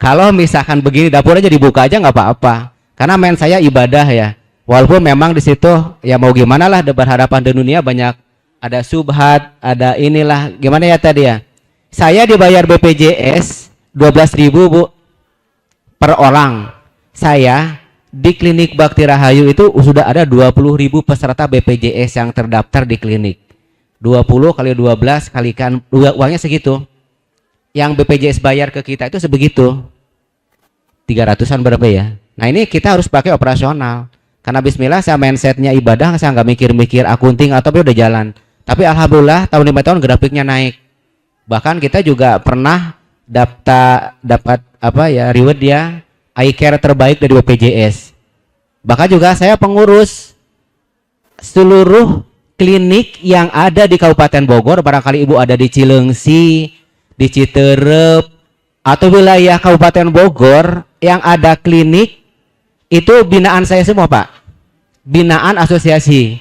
Kalau misalkan begini dapur aja dibuka aja nggak apa-apa. Karena main saya ibadah ya. Walaupun memang di situ ya mau gimana lah, berhadapan di dunia banyak. Ada subhat, ada inilah, gimana ya tadi ya. Saya dibayar BPJS 12.000 Bu per orang. Saya di klinik Bakti Rahayu itu sudah ada 20.000 peserta BPJS yang terdaftar di klinik. 20 kali 12 kalikan uangnya segitu. Yang BPJS bayar ke kita itu sebegitu. 300-an berapa ya. Nah ini kita harus pakai operasional. Karena bismillah saya mindsetnya ibadah, saya nggak mikir-mikir akunting atau udah jalan. Tapi alhamdulillah tahun 5 tahun grafiknya naik. Bahkan kita juga pernah dapat apa ya, reward dia eye care terbaik dari BPJS. Bahkan juga saya pengurus seluruh klinik yang ada di Kabupaten Bogor. Barangkali ibu ada di Cileungsi, di Citerep, atau wilayah Kabupaten Bogor yang ada klinik, itu binaan saya semua Pak, binaan asosiasi.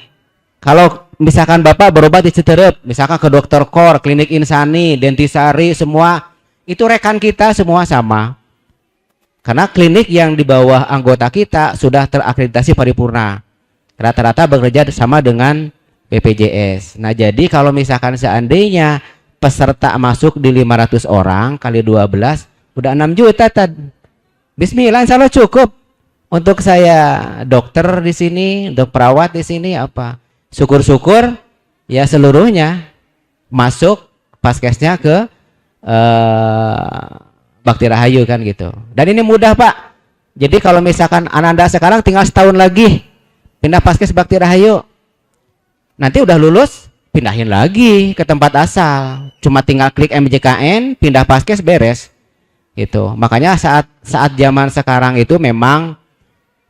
Kalau misalkan Bapak berobat di Citerep, misalkan ke Dokter Kor, Klinik Insani, Dentisari, semua itu rekan kita semua sama. Karena klinik yang di bawah anggota kita sudah terakreditasi paripurna. Rata-rata bekerja sama dengan BPJS. Nah, jadi kalau misalkan seandainya peserta masuk di 500 orang kali 12 udah 6 juta tad. Bismillah, insya Allah cukup untuk saya dokter di sini, untuk perawat di sini apa. Syukur-syukur ya seluruhnya masuk paskesnya ke Bakti Rahayu kan gitu. Dan ini mudah Pak. Jadi kalau misalkan Ananda sekarang tinggal setahun lagi pindah paskes Bakti Rahayu, nanti udah lulus pindahin lagi ke tempat asal. Cuma tinggal klik MJKN, pindah paskes, beres. Gitu. Makanya saat zaman sekarang itu memang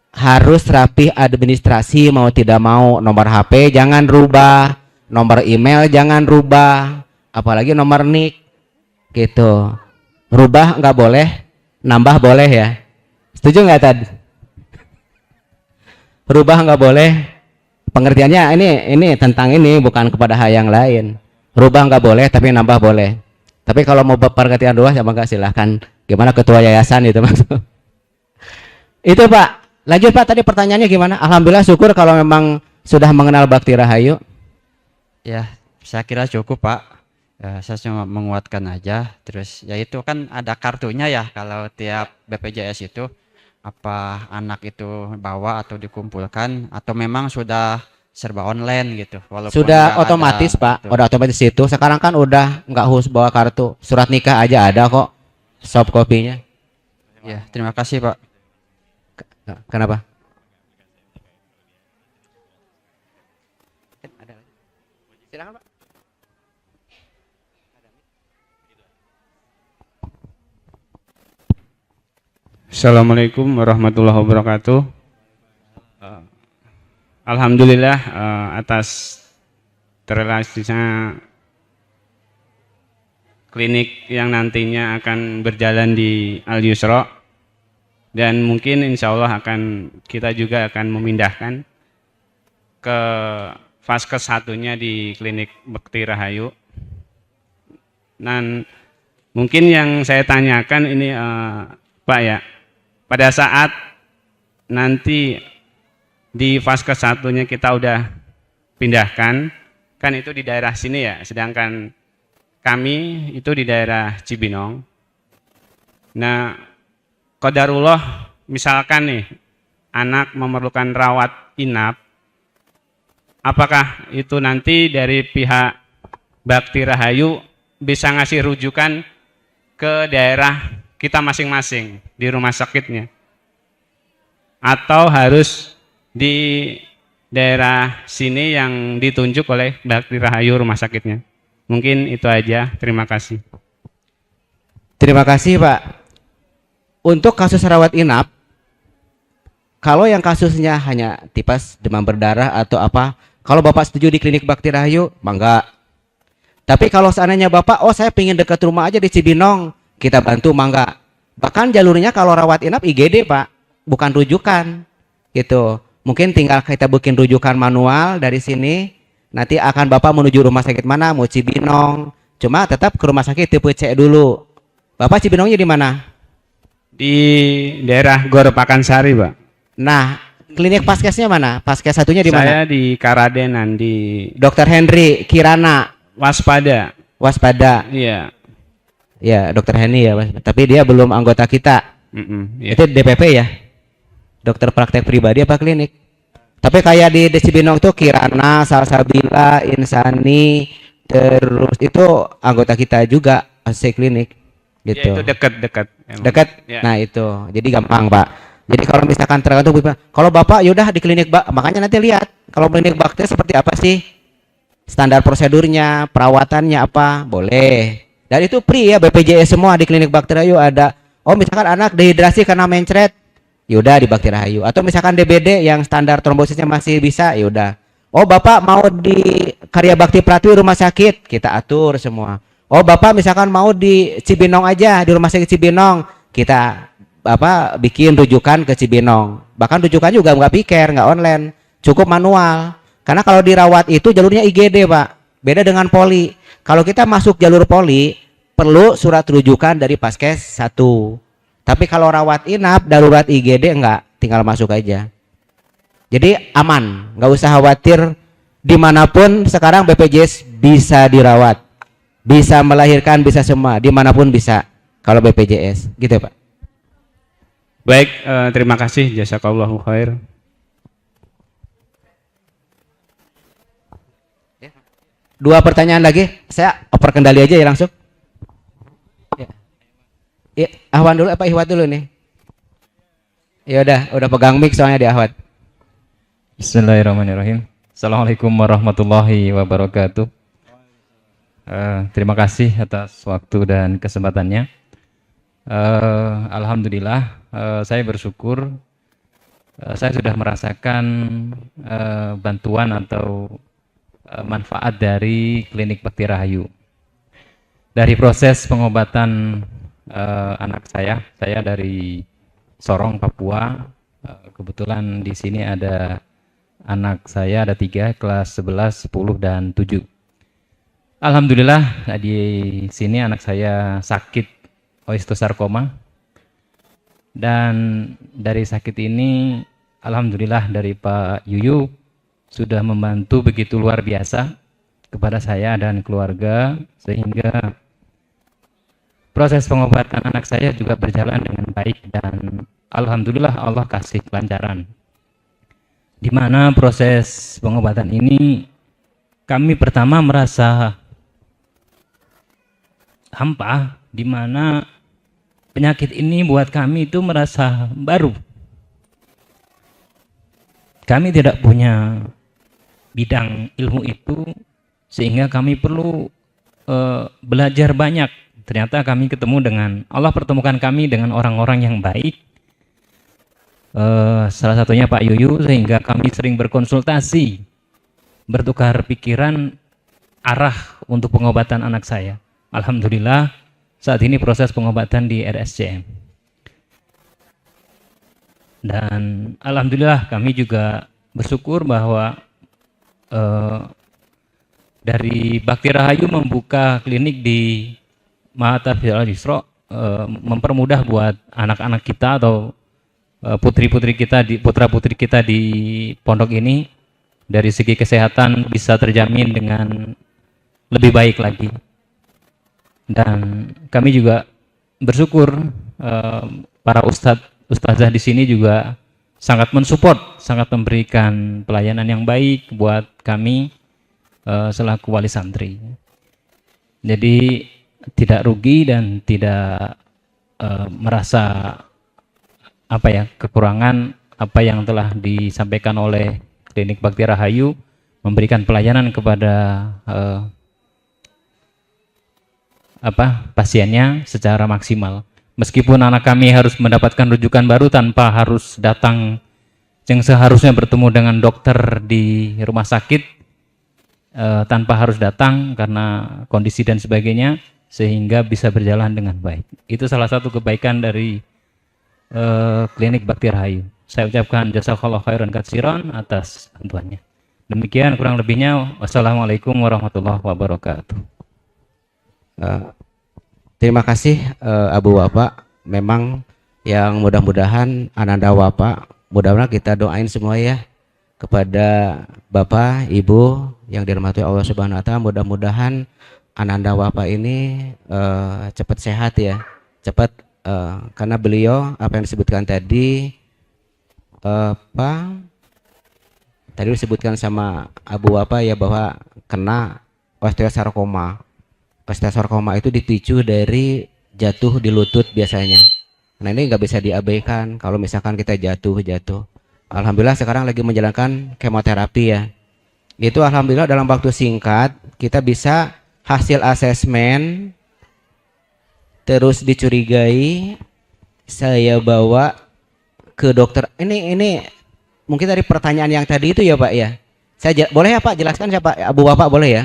harus rapih administrasi, mau tidak mau. Nomor HP jangan rubah, nomor email jangan rubah, apalagi nomor NIK. Gitu. Rubah nggak boleh, nambah boleh ya. Setuju nggak Tad? Rubah nggak boleh. Pengertiannya ini tentang ini, bukan kepada hal yang lain. Rubah nggak boleh, tapi nambah boleh. Tapi kalau mau pengertian luas ya maka silahkan. Gimana ketua yayasan itu maksud? Itu Pak. Lanjut Pak, tadi pertanyaannya gimana? Alhamdulillah syukur kalau memang sudah mengenal Bakti Rahayu. Ya, saya kira cukup Pak. Ya, saya cuma menguatkan aja. Terus ya itu kan ada kartunya ya, kalau tiap BPJS itu apa anak itu bawa atau dikumpulkan, atau memang sudah serba online gitu. Walaupun Sudah otomatis ada, Pak, gitu. udah otomatis itu. Sekarang kan udah nggak harus bawa kartu, surat nikah aja ada kok, soft copy-nya. Ya, terima kasih Pak. Kenapa? Silakan Pak. Assalamualaikum warahmatullahi wabarakatuh. Alhamdulillah atas terrealisasinya klinik yang nantinya akan berjalan di Al Yusra, dan mungkin insya Allah kita juga akan memindahkan ke fase satunya di klinik Bakti Rahayu. Dan mungkin yang saya tanyakan ini Pak ya, pada saat nanti di fase satunya kita udah pindahkan, kan itu di daerah sini ya, sedangkan kami itu di daerah Cibinong. Nah, qadarullah misalkan nih anak memerlukan rawat inap, apakah itu nanti dari pihak Bakti Rahayu bisa ngasih rujukan ke daerah kita masing-masing di rumah sakitnya, atau harus di daerah sini yang ditunjuk oleh Bakti Rahayu rumah sakitnya? Mungkin itu aja, terima kasih. Terima kasih Pak. Untuk kasus rawat inap, kalau yang kasusnya hanya tipes, demam berdarah atau apa, kalau Bapak setuju di klinik Bakti Rahayu, mangga. Tapi kalau seandainya Bapak, oh saya pengen dekat rumah aja di Cibinong, kita bantu, mangga. Bahkan jalurnya kalau rawat inap IGD Pak, bukan rujukan gitu. Mungkin tinggal kita bikin rujukan manual dari sini, nanti akan Bapak menuju rumah sakit mana, mau Cibinong, cuma tetap ke rumah sakit tipe C dulu. Bapak Cibinongnya di mana? Di daerah Gor Pakansari Pak. Nah, klinik paskesnya mana? Paskes satunya di mana? Saya di Karadenan, di Dr. Henry Kirana. Waspada. Waspada. Iya. Ya, Dr. Henry ya, tapi dia belum anggota kita. Iya. Itu DPP ya? Dokter praktek pribadi apa klinik? Tapi kayak di Cibinong tuh Kirana, Salsabila, Insani, terus itu anggota kita juga, AC klinik gitu. Ya, itu dekat-dekat. Dekat. Ya. Nah itu, jadi gampang Pak. Jadi kalau misalkan tergantung, kalau Bapak yaudah di klinik makanya nanti lihat kalau klinik Bakti seperti apa sih, standar prosedurnya, perawatannya apa, boleh. Dan itu free ya, BPJS semua di klinik Bakti Rahayu ada. Oh misalkan anak dehidrasi karena mencret, yaudah di Bakti Rahayu. Atau misalkan DBD yang standar trombosisnya masih bisa, yaudah. Oh bapak mau di Karya Bakti Pratwi rumah sakit, kita atur semua. Oh bapak misalkan mau di Cibinong aja, di rumah sakit Cibinong, kita bikin rujukan ke Cibinong. Bahkan rujukan juga nggak piker, nggak online, cukup manual. Karena kalau dirawat itu jalurnya IGD pak, beda dengan poli. Kalau kita masuk jalur poli, perlu surat rujukan dari Paskes 1. Tapi kalau rawat inap, darurat IGD enggak, tinggal masuk aja. Jadi aman, nggak usah khawatir. Dimanapun sekarang BPJS bisa dirawat, bisa melahirkan, bisa semua, dimanapun bisa. Kalau BPJS, gitu pak. Baik, terima kasih, jazakallahu khair. Dua pertanyaan lagi, saya oper kendali aja ya langsung. Ya, Ahwan dulu apa Ihwat dulu nih? Ya udah pegang mic soalnya di Ahwat. Bismillahirrahmanirrahim. Assalamualaikum warahmatullahi wabarakatuh. Terima kasih atas waktu dan kesempatannya. Alhamdulillah, saya bersyukur saya sudah merasakan bantuan atau manfaat dari klinik Bakti Rahayu. Dari proses pengobatan anak saya dari Sorong, Papua. Kebetulan di sini ada anak saya, ada 3, kelas 11, 10, dan 7. Alhamdulillah di sini anak saya sakit osteosarkoma. Dan dari sakit ini, alhamdulillah dari Pak Yuyu sudah membantu begitu luar biasa kepada saya dan keluarga, sehingga proses pengobatan anak saya juga berjalan dengan baik dan alhamdulillah Allah kasih kelancaran. Di mana proses pengobatan ini kami pertama merasa hampa, di mana penyakit ini buat kami itu merasa baru. Kami tidak punya bidang ilmu itu, sehingga kami perlu belajar banyak. Ternyata kami ketemu dengan Allah, pertemukan kami dengan orang-orang yang baik, salah satunya Pak Yuyu, sehingga kami sering berkonsultasi, bertukar pikiran arah untuk pengobatan anak saya. Alhamdulillah saat ini proses pengobatan di RSCM, dan alhamdulillah kami juga bersyukur bahwa dari Bakti Rahayu membuka klinik di Mahathir Al-Yusra, mempermudah buat anak-anak kita atau putri-putri kita, putra-putri kita di pondok ini dari segi kesehatan bisa terjamin dengan lebih baik lagi. Dan kami juga bersyukur para ustazah di sini juga sangat mensupport, sangat memberikan pelayanan yang baik buat kami selaku wali santri. Jadi tidak rugi dan tidak merasa kekurangan apa yang telah disampaikan oleh klinik Bakti Rahayu, memberikan pelayanan kepada pasiennya secara maksimal. Meskipun anak kami harus mendapatkan rujukan baru tanpa harus datang yang seharusnya bertemu dengan dokter di rumah sakit, tanpa harus datang karena kondisi dan sebagainya, sehingga bisa berjalan dengan baik. Itu salah satu kebaikan dari klinik Bakti Rahayu. Saya ucapkan jazakallahu khairan katsiran atas bantuannya. Demikian kurang lebihnya. Wassalamualaikum warahmatullahi wabarakatuh. Terima kasih Abu Wafa. Memang yang mudah-mudahan Ananda Wafa, mudah-mudahan kita doain semua ya kepada Bapak, Ibu yang dirahmati Allah Subhanahu wa taala. Mudah-mudahan Ananda Wafa ini cepat sehat ya, cepat karena beliau apa yang disebutkan tadi tadi disebutkan sama Abu Wafa ya, bahwa kena osteosarkoma. Osteosarkoma itu dipicu dari jatuh di lutut biasanya. Nah ini nggak bisa diabaikan kalau misalkan kita jatuh. Alhamdulillah sekarang lagi menjalankan kemoterapi ya. Itu alhamdulillah dalam waktu singkat kita bisa hasil asesmen, terus dicurigai, saya bawa ke dokter. Ini mungkin dari pertanyaan yang tadi itu ya Pak ya. Boleh ya Pak jelaskan siapa Abu Bapak boleh ya.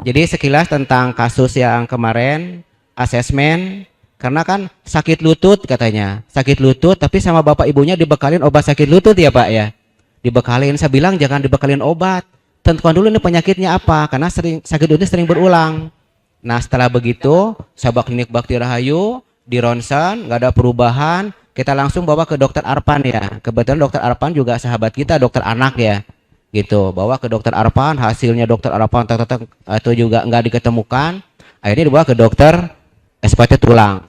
Jadi sekilas tentang kasus yang kemarin asesmen, karena kan sakit lutut katanya, sakit lutut tapi sama bapak ibunya dibekalin obat sakit lutut ya Pak ya. Dibekalin, saya bilang jangan dibekalin obat. Tentukan dulu ini penyakitnya apa, karena sakit lutut sering berulang. Nah setelah begitu saya bawa klinik Bakti Rahayu, di ronsen nggak ada perubahan, kita langsung bawa ke dokter Arpan ya. Kebetulan dokter Arpan juga sahabat kita, dokter anak ya, gitu. Bawa ke dokter Arpan, hasilnya dokter Arpan itu juga nggak diketemukan. Akhirnya dibawa ke dokter SPT tulang,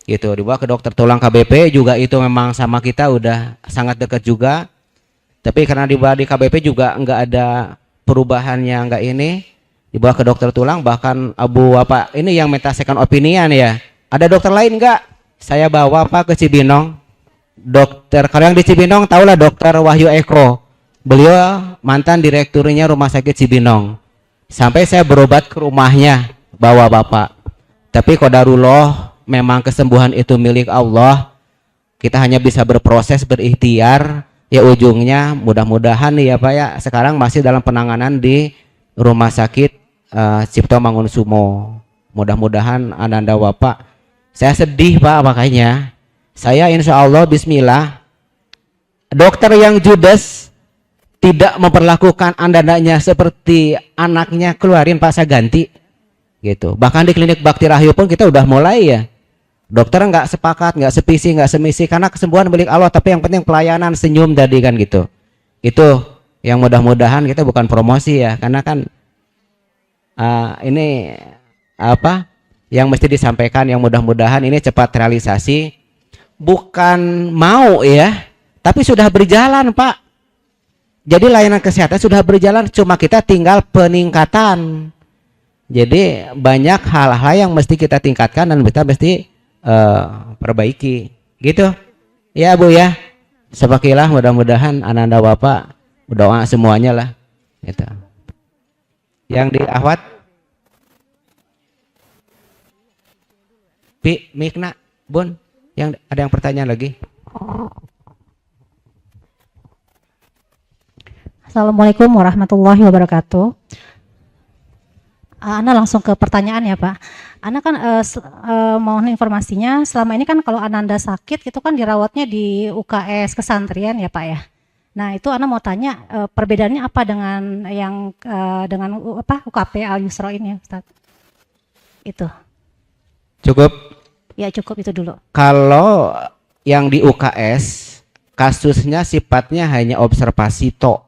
gitu. Dibawa ke dokter tulang KBP juga, itu memang sama kita udah sangat dekat juga. Tapi karena dibawa di KBP juga nggak ada perubahannya, nggak ini, dibawa ke dokter tulang. Bahkan Abu apa ini yang minta second opinion ya, ada dokter lain nggak? Saya bawa Pak ke Cibinong, dokter, kalau yang di Cibinong tahulah dokter Wahyu Eko, beliau mantan direkturnya rumah sakit Cibinong. Sampai saya berobat ke rumahnya bawa Bapak, tapi qadarullah memang kesembuhan itu milik Allah, kita hanya bisa berproses berikhtiar. Ya ujungnya mudah-mudahan nih ya Pak ya, sekarang masih dalam penanganan di rumah sakit Cipto Mangunkusumo. Mudah-mudahan ananda Bapak. Saya sedih Pak, makanya saya insya Allah bismillah, dokter yang judes tidak memperlakukan anandanya seperti anaknya, keluarin Pak, saya ganti gitu. Bahkan di klinik Bakti Rahayu pun kita udah mulai ya, dokter nggak sepakat, nggak sepisi, nggak semisi, karena kesembuhan milik Allah, tapi yang penting pelayanan, senyum tadi kan gitu. Itu yang mudah-mudahan kita bukan promosi ya, karena kan ini apa yang mesti disampaikan, yang mudah-mudahan ini cepat realisasi. Bukan mau ya, tapi sudah berjalan Pak. Jadi layanan kesehatan sudah berjalan, cuma kita tinggal peningkatan. Jadi banyak hal-hal yang mesti kita tingkatkan dan kita mesti perbaiki gitu ya Bu ya. Sepakilah, mudah-mudahan ananda Bapak berdoa semuanya lah gitu. Yang di Ahwat Mikna Bun, yang ada yang pertanyaan lagi. Assalamualaikum warahmatullahi wabarakatuh. Ana langsung ke pertanyaan ya Pak. Ana kan mohon informasinya, selama ini kan kalau Ananda sakit itu kan dirawatnya di UKS Kesantrian ya Pak ya. Nah itu Ana mau tanya perbedaannya apa dengan yang dengan apa UKP Al Yusra ini Ustaz? Itu. Cukup? Ya cukup itu dulu. Kalau yang di UKS kasusnya sifatnya hanya observasi tok.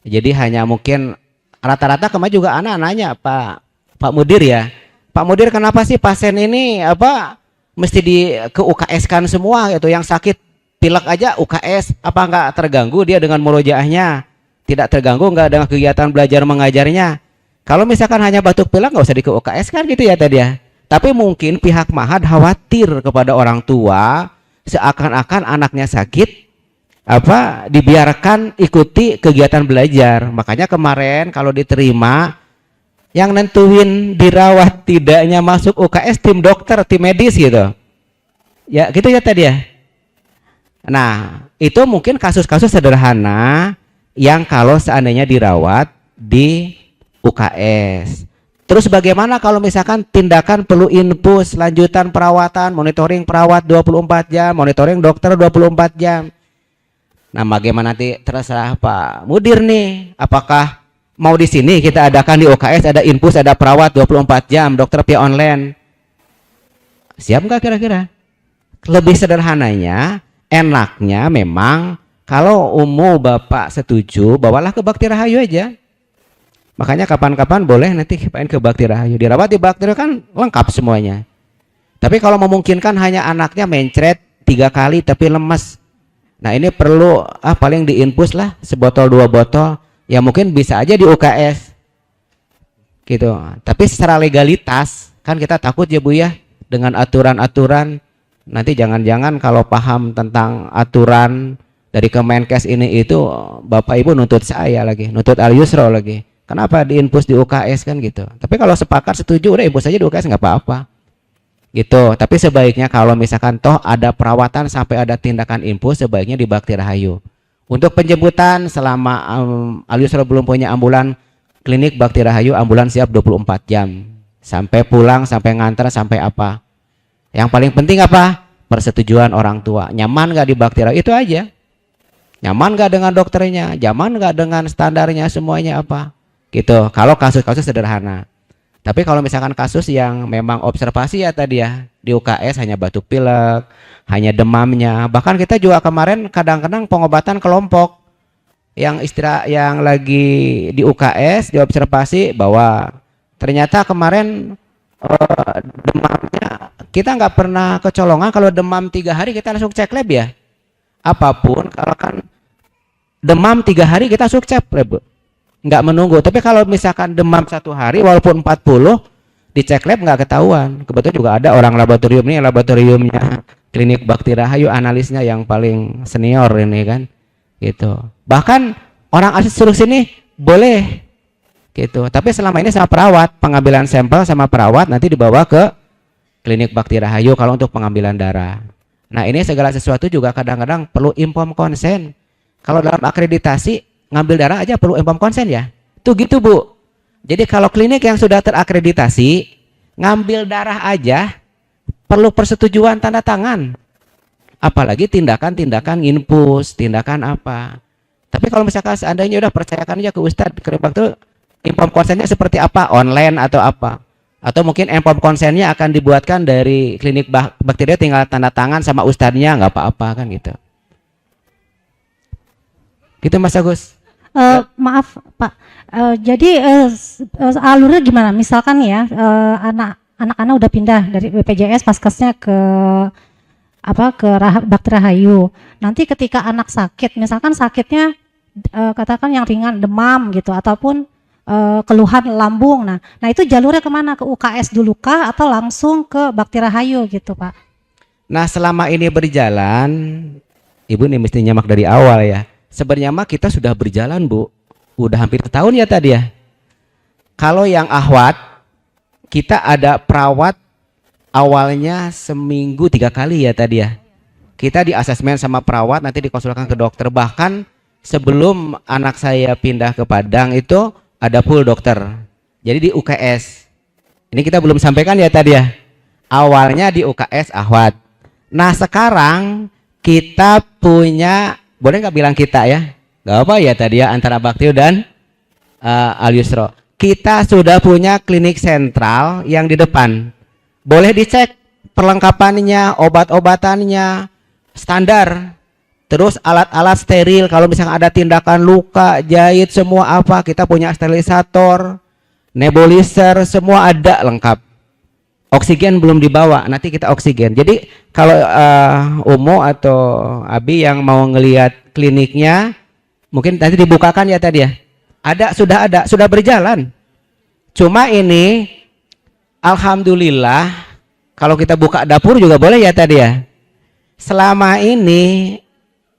Jadi hanya mungkin rata-rata kemarin juga anak nanya Pak Mudir ya, Pak Mudir kenapa sih pasien ini apa mesti ke UKS kan semua gitu, yang sakit pilek aja UKS, apa nggak terganggu dia dengan murojaahnya, tidak terganggu nggak dengan kegiatan belajar mengajarnya? Kalau misalkan hanya batuk pilek nggak usah di ke UKS kan gitu ya tadi ya. Tapi mungkin pihak Mahad khawatir kepada orang tua seakan-akan anaknya sakit apa dibiarkan ikuti kegiatan belajar. Makanya kemarin kalau diterima yang nentuin dirawat tidaknya masuk UKS tim dokter, tim medis gitu ya, gitu ya tadi ya. Nah itu mungkin kasus-kasus sederhana yang kalau seandainya dirawat di UKS. Terus bagaimana kalau misalkan tindakan perlu infus, lanjutan perawatan, monitoring perawat 24 jam, monitoring dokter 24 jam. Nah, bagaimana nanti terserah Pak Mudir nih, apakah mau di sini kita adakan di UKS ada infus, ada perawat 24 jam, dokter via online. Siap nggak kira-kira? Lebih sederhananya, enaknya memang kalau Bapak setuju, bawalah ke Bakti Rahayu aja. Makanya kapan-kapan boleh nanti main ke Bakti Rahayu. Dirawat di Bakti Rahayu kan lengkap semuanya. Tapi kalau memungkinkan hanya anaknya mencret 3 kali tapi lemes. Nah ini perlu paling diinfus lah sebotol 2 botol. Ya mungkin bisa aja di UKS. Gitu. Tapi secara legalitas kan kita takut ya Bu ya dengan aturan-aturan. Nanti jangan-jangan kalau paham tentang aturan Dari Kemenkes ini itu Bapak Ibu nuntut saya lagi, nuntut Al Yusro lagi. Kenapa diinpus di UKS kan gitu. Tapi kalau sepakat setuju udah infus aja di UKS nggak apa-apa. Gitu. Tapi sebaiknya kalau misalkan toh ada perawatan sampai ada tindakan infus, sebaiknya di Bakti Rahayu. Untuk penjemputan selama Al Yusro belum punya ambulan, klinik Bakti Rahayu ambulan siap 24 jam. Sampai pulang, sampai ngantar, sampai apa. Yang paling penting apa? Persetujuan orang tua. Nyaman nggak di Bakti Rahayu? Itu aja. Nyaman nggak dengan dokternya? Nyaman nggak dengan standarnya semuanya apa? Gitu. Kalau kasus-kasus sederhana. Tapi kalau misalkan kasus yang memang observasi ya tadi ya, di UKS hanya batuk pilek, hanya demamnya. Bahkan kita juga kemarin kadang-kadang pengobatan kelompok yang yang lagi di UKS diobservasi bahwa ternyata kemarin demamnya kita nggak pernah kecolongan. Kalau demam 3 hari kita langsung cek lab ya. Apapun kalau kan demam 3 hari kita langsung cek lab, nggak menunggu. Tapi kalau misalkan demam 1 hari walaupun 40 dicek lab nggak ketahuan. Kebetulan juga ada orang laboratorium ini, laboratoriumnya klinik Bakti Rahayu, analisnya yang paling senior ini kan gitu. Bahkan orang asli suruh sini boleh gitu, tapi selama ini sama perawat, pengambilan sampel sama perawat nanti dibawa ke klinik Bakti Rahayu kalau untuk pengambilan darah. Nah ini segala sesuatu juga kadang-kadang perlu inform konsen. Kalau dalam akreditasi ngambil darah aja perlu inform konsen ya. Tuh gitu Bu. Jadi kalau klinik yang sudah terakreditasi ngambil darah aja perlu persetujuan tanda tangan. Apalagi tindakan-tindakan infus, tindakan apa. Tapi kalau misalkan seandainya udah percayakan aja ke Ustadz, ke itu inform konsennya seperti apa, online atau apa. Atau mungkin inform konsennya akan dibuatkan dari klinik Bakti Rahayu, tinggal tanda tangan sama ustadznya, nggak apa-apa kan gitu. Gitu Mas Agus. Maaf Pak, jadi alurnya gimana? Misalkan ya anak-anak udah pindah dari BPJS Paskesnya ke Bakti Rahayu. Nanti ketika anak sakit, misalkan sakitnya katakan yang ringan, demam gitu, ataupun keluhan lambung. Nah itu jalurnya kemana? Ke UKS dulu kah atau langsung ke Bakti Rahayu gitu Pak? Nah selama ini berjalan, Ibu nih mesti nyimak dari awal ya. Sebenarnya mah kita sudah berjalan Bu, udah hampir setahun ya tadi ya. Kalau yang ahwat, kita ada perawat awalnya seminggu 3 kali ya tadi ya. Kita di asesmen sama perawat, nanti dikonsultasikan ke dokter. Bahkan sebelum anak saya pindah ke Padang itu ada full dokter. Jadi di UKS. Ini kita belum sampaikan ya tadi ya. Awalnya di UKS ahwat. Nah sekarang kita punya, boleh nggak bilang kita ya? Nggak apa ya tadi ya, antara Bakti dan Al Yusro. Kita sudah punya klinik sentral yang di depan. Boleh dicek perlengkapannya, obat-obatannya, standar. Terus alat-alat steril, kalau misalnya ada tindakan luka, jahit, semua apa, kita punya sterilisator, nebulizer, semua ada lengkap. Oksigen belum dibawa, nanti kita oksigen. Jadi kalau Umo atau Abi yang mau ngelihat kliniknya, mungkin nanti dibukakan ya tadi ya. Ada, sudah berjalan. Cuma ini, alhamdulillah, kalau kita buka dapur juga boleh ya tadi ya. Selama ini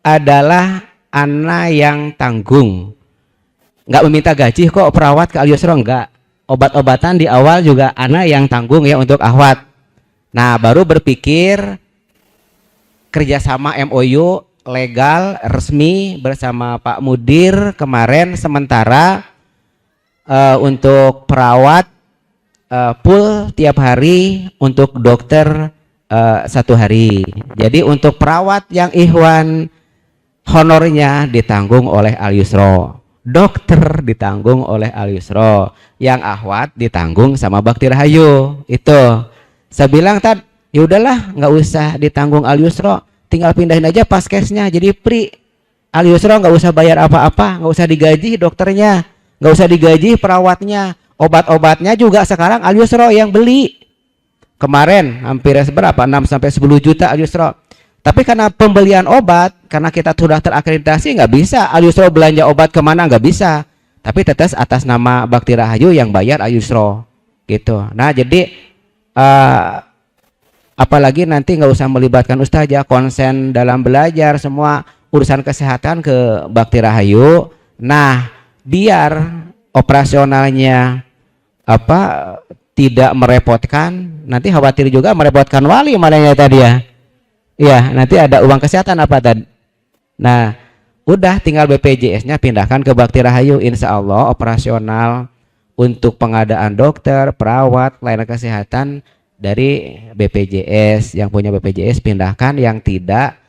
adalah anak yang tanggung. Nggak meminta gaji kok perawat ke Al Yusro, enggak. Obat-obatan di awal juga anak yang tanggung ya untuk ahwat. Nah baru berpikir kerjasama MOU legal resmi bersama Pak Mudir kemarin, sementara untuk perawat full tiap hari, untuk dokter 1 hari. Jadi untuk perawat yang ikhwan honornya ditanggung oleh Al Yusro, dokter ditanggung oleh Al Yusro, yang ahwat ditanggung sama Bakti Rahayu. Itu saya bilang tad, ya udahlah nggak usah ditanggung Al Yusro, tinggal pindahin aja paskesnya jadi free. Al Yusro nggak usah bayar apa-apa, nggak usah digaji dokternya, nggak usah digaji perawatnya, obat-obatnya juga sekarang Al Yusro yang beli. Kemarin hampir seberapa, 6 sampai 10 juta Al Yusro. Tapi karena pembelian obat, karena kita sudah terakreditasi, nggak bisa Al Yusro belanja obat kemana, nggak bisa. Tapi tetap atas nama Bakti Rahayu yang bayar Al Yusro gitu. Nah jadi apalagi nanti nggak usah melibatkan ustazah, konsen dalam belajar semua. urusan kesehatan ke Bakti Rahayu. Nah, biar operasionalnya apa tidak merepotkan, nanti khawatir juga merepotkan wali malahnya tadi ya. Iya, nanti ada uang kesehatan apa tadi. Nah, udah tinggal BPJS-nya pindahkan ke Bakti Rahayu, insya Allah operasional untuk pengadaan dokter, perawat, layanan kesehatan dari BPJS. Yang punya BPJS pindahkan, yang tidak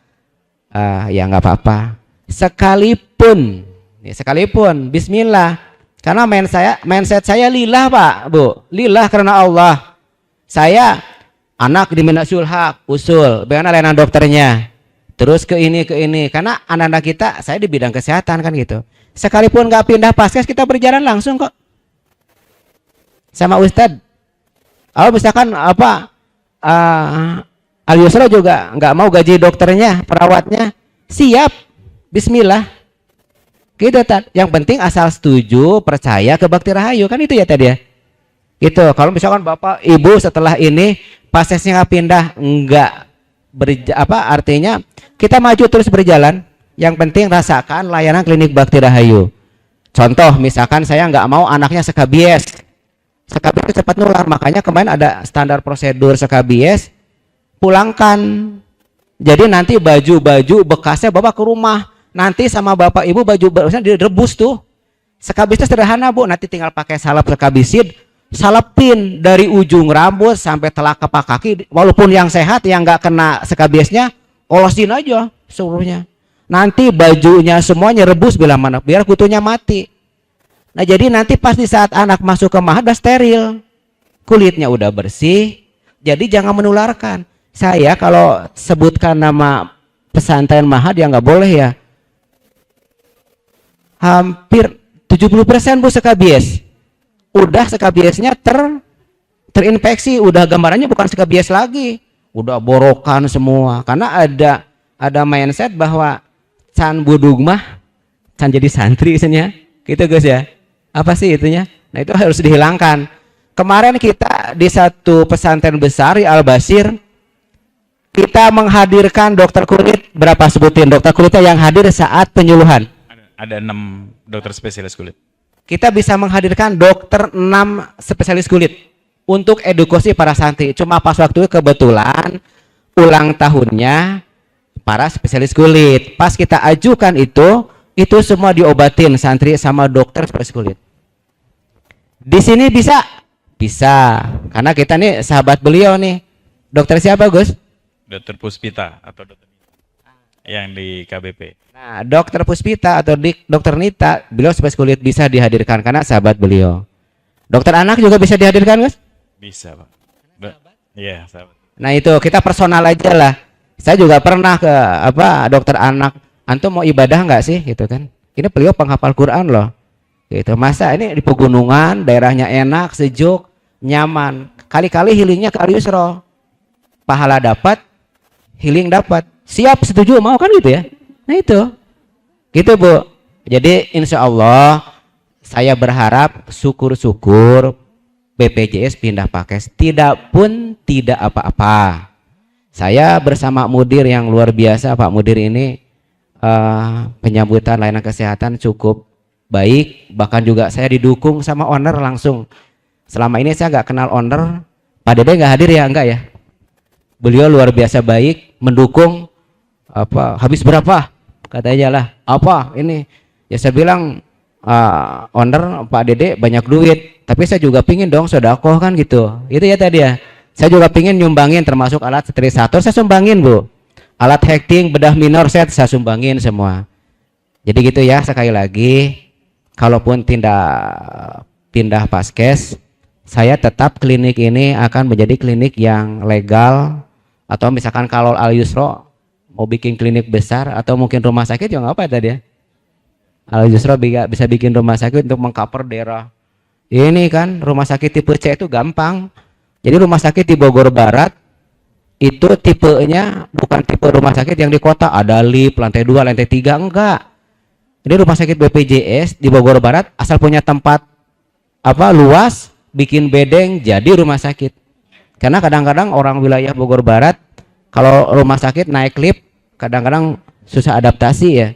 ya nggak apa-apa. Sekalipun Bismillah, karena mindset saya lillah Pak Bu, lillah karena Allah. Saya anak di Minasul Haq, usul, bagaimana layanan dokternya, terus ke ini karena anak-anak kita saya di bidang kesehatan kan gitu. Sekalipun nggak pindah paskes kita berjalan langsung kok sama Ustadz. Kalau misalkan apa Al Yusra juga nggak mau gaji dokternya, perawatnya, siap, Bismillah. Gitu yang penting asal setuju, percaya ke Bakti Rahayu kan itu ya tadi ya. Gitu. Kalau misalkan Bapak Ibu setelah ini paskesnya nggak pindah, artinya kita maju terus berjalan. Yang penting rasakan layanan klinik Bakti Rahayu. Contoh misalkan saya nggak mau anaknya sekabies cepat nular, makanya kemarin ada standar prosedur sekabies, pulangkan. Jadi nanti baju bekasnya bawa ke rumah, nanti sama Bapak Ibu baju bekasnya direbus tuh. Sekabies itu sederhana Bu, nanti tinggal pakai salep sekabisid, salepin dari ujung rambut sampai telapak kaki, walaupun yang sehat yang nggak kena sekabiesnya olosin aja seluruhnya. Nanti bajunya semuanya rebus bila mana, biar kutunya mati. Nah jadi nanti pas di saat anak masuk ke mahat udah steril, kulitnya udah bersih, jadi jangan menularkan. Saya kalau sebutkan nama pesantren mahat ya nggak boleh ya. Hampir 70% Bu sekabies. Udah sekabiesnya terinfeksi, udah gambarannya bukan sekabies lagi, udah borokan semua. Karena ada mindset bahwa can budug mah can jadi santri isinya, gitu guys ya. Apa sih itunya? Nah itu harus dihilangkan. Kemarin kita di satu pesantren besar di Al Basir, kita menghadirkan dokter kulit, berapa sebutin dokter kulitnya yang hadir saat penyuluhan? Ada 6 dokter spesialis kulit. Kita bisa menghadirkan dokter 6 spesialis kulit untuk edukasi para santri. Cuma pas waktu itu kebetulan ulang tahunnya para spesialis kulit. Pas kita ajukan itu semua diobatin santri sama dokter spesialis kulit. Di sini bisa karena kita nih sahabat beliau nih. Dokter siapa Gus? Dokter Puspita atau dokter yang di KBP. Nah, dokter Puspita atau dokter Nita, beliau spesialis kulit bisa dihadirkan karena sahabat beliau. Dokter anak juga bisa dihadirkan Gus? Bisa Pak. Iya sahabat. Nah itu kita personal aja lah. Saya juga pernah ke dokter anak. Antum mau ibadah nggak sih gitu kan? Ini beliau penghafal Quran loh. Gitu. Masa ini di pegunungan, daerahnya enak, sejuk, nyaman. Kali-kali healingnya ke Al Yusra. Pahala dapat, healing dapat. Siap, setuju, mau kan gitu ya? Nah itu. Gitu Bu. Jadi insya Allah saya berharap syukur-syukur BPJS pindah pakes. Tidak apa-apa. Saya bersama Mudir yang luar biasa, Pak Mudir ini penyambutan layanan kesehatan cukup baik, bahkan juga saya didukung sama owner langsung. Selama ini saya nggak kenal owner, Pak Dede nggak hadir ya, enggak ya? Beliau luar biasa baik, mendukung. Habis berapa? Katanya lah, apa ini? Ya saya bilang owner Pak Dede banyak duit, tapi saya juga pingin dong sedekah kan gitu. Itu ya tadi ya. Saya juga pingin nyumbangin termasuk alat sterilisator saya sumbangin Bu. Alat hacking, bedah minor set saya sumbangin semua. Jadi gitu ya, sekali lagi kalaupun pindah paskes, saya tetap klinik ini akan menjadi klinik yang legal. Atau misalkan kalau Al Yusra mau bikin klinik besar atau mungkin rumah sakit ya nggak apa tadi ya. Al Yusra bisa bikin rumah sakit untuk mengcover daerah. Ini kan rumah sakit tipe C itu gampang. Jadi rumah sakit di Bogor Barat itu tipenya bukan tipe rumah sakit yang di kota ada lift lantai 2, lantai 3, enggak. Ini rumah sakit BPJS di Bogor Barat asal punya tempat luas, bikin bedeng jadi rumah sakit. Karena kadang-kadang orang wilayah Bogor Barat kalau rumah sakit naik lift kadang-kadang susah adaptasi ya.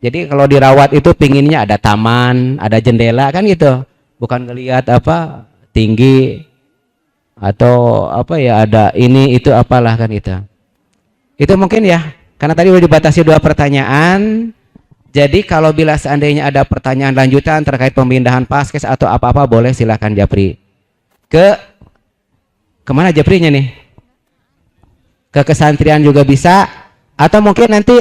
Jadi kalau dirawat itu pinginnya ada taman, ada jendela kan gitu. Bukan ngelihat apa tinggi atau apa ya ada ini itu apalah kan itu. Itu mungkin ya. Karena tadi udah dibatasi 2 pertanyaan. Jadi kalau bila seandainya ada pertanyaan lanjutan terkait pemindahan paskes atau apa-apa boleh silakan Japri. Kemana Japrinya nih? Ke kesantrian juga bisa atau mungkin nanti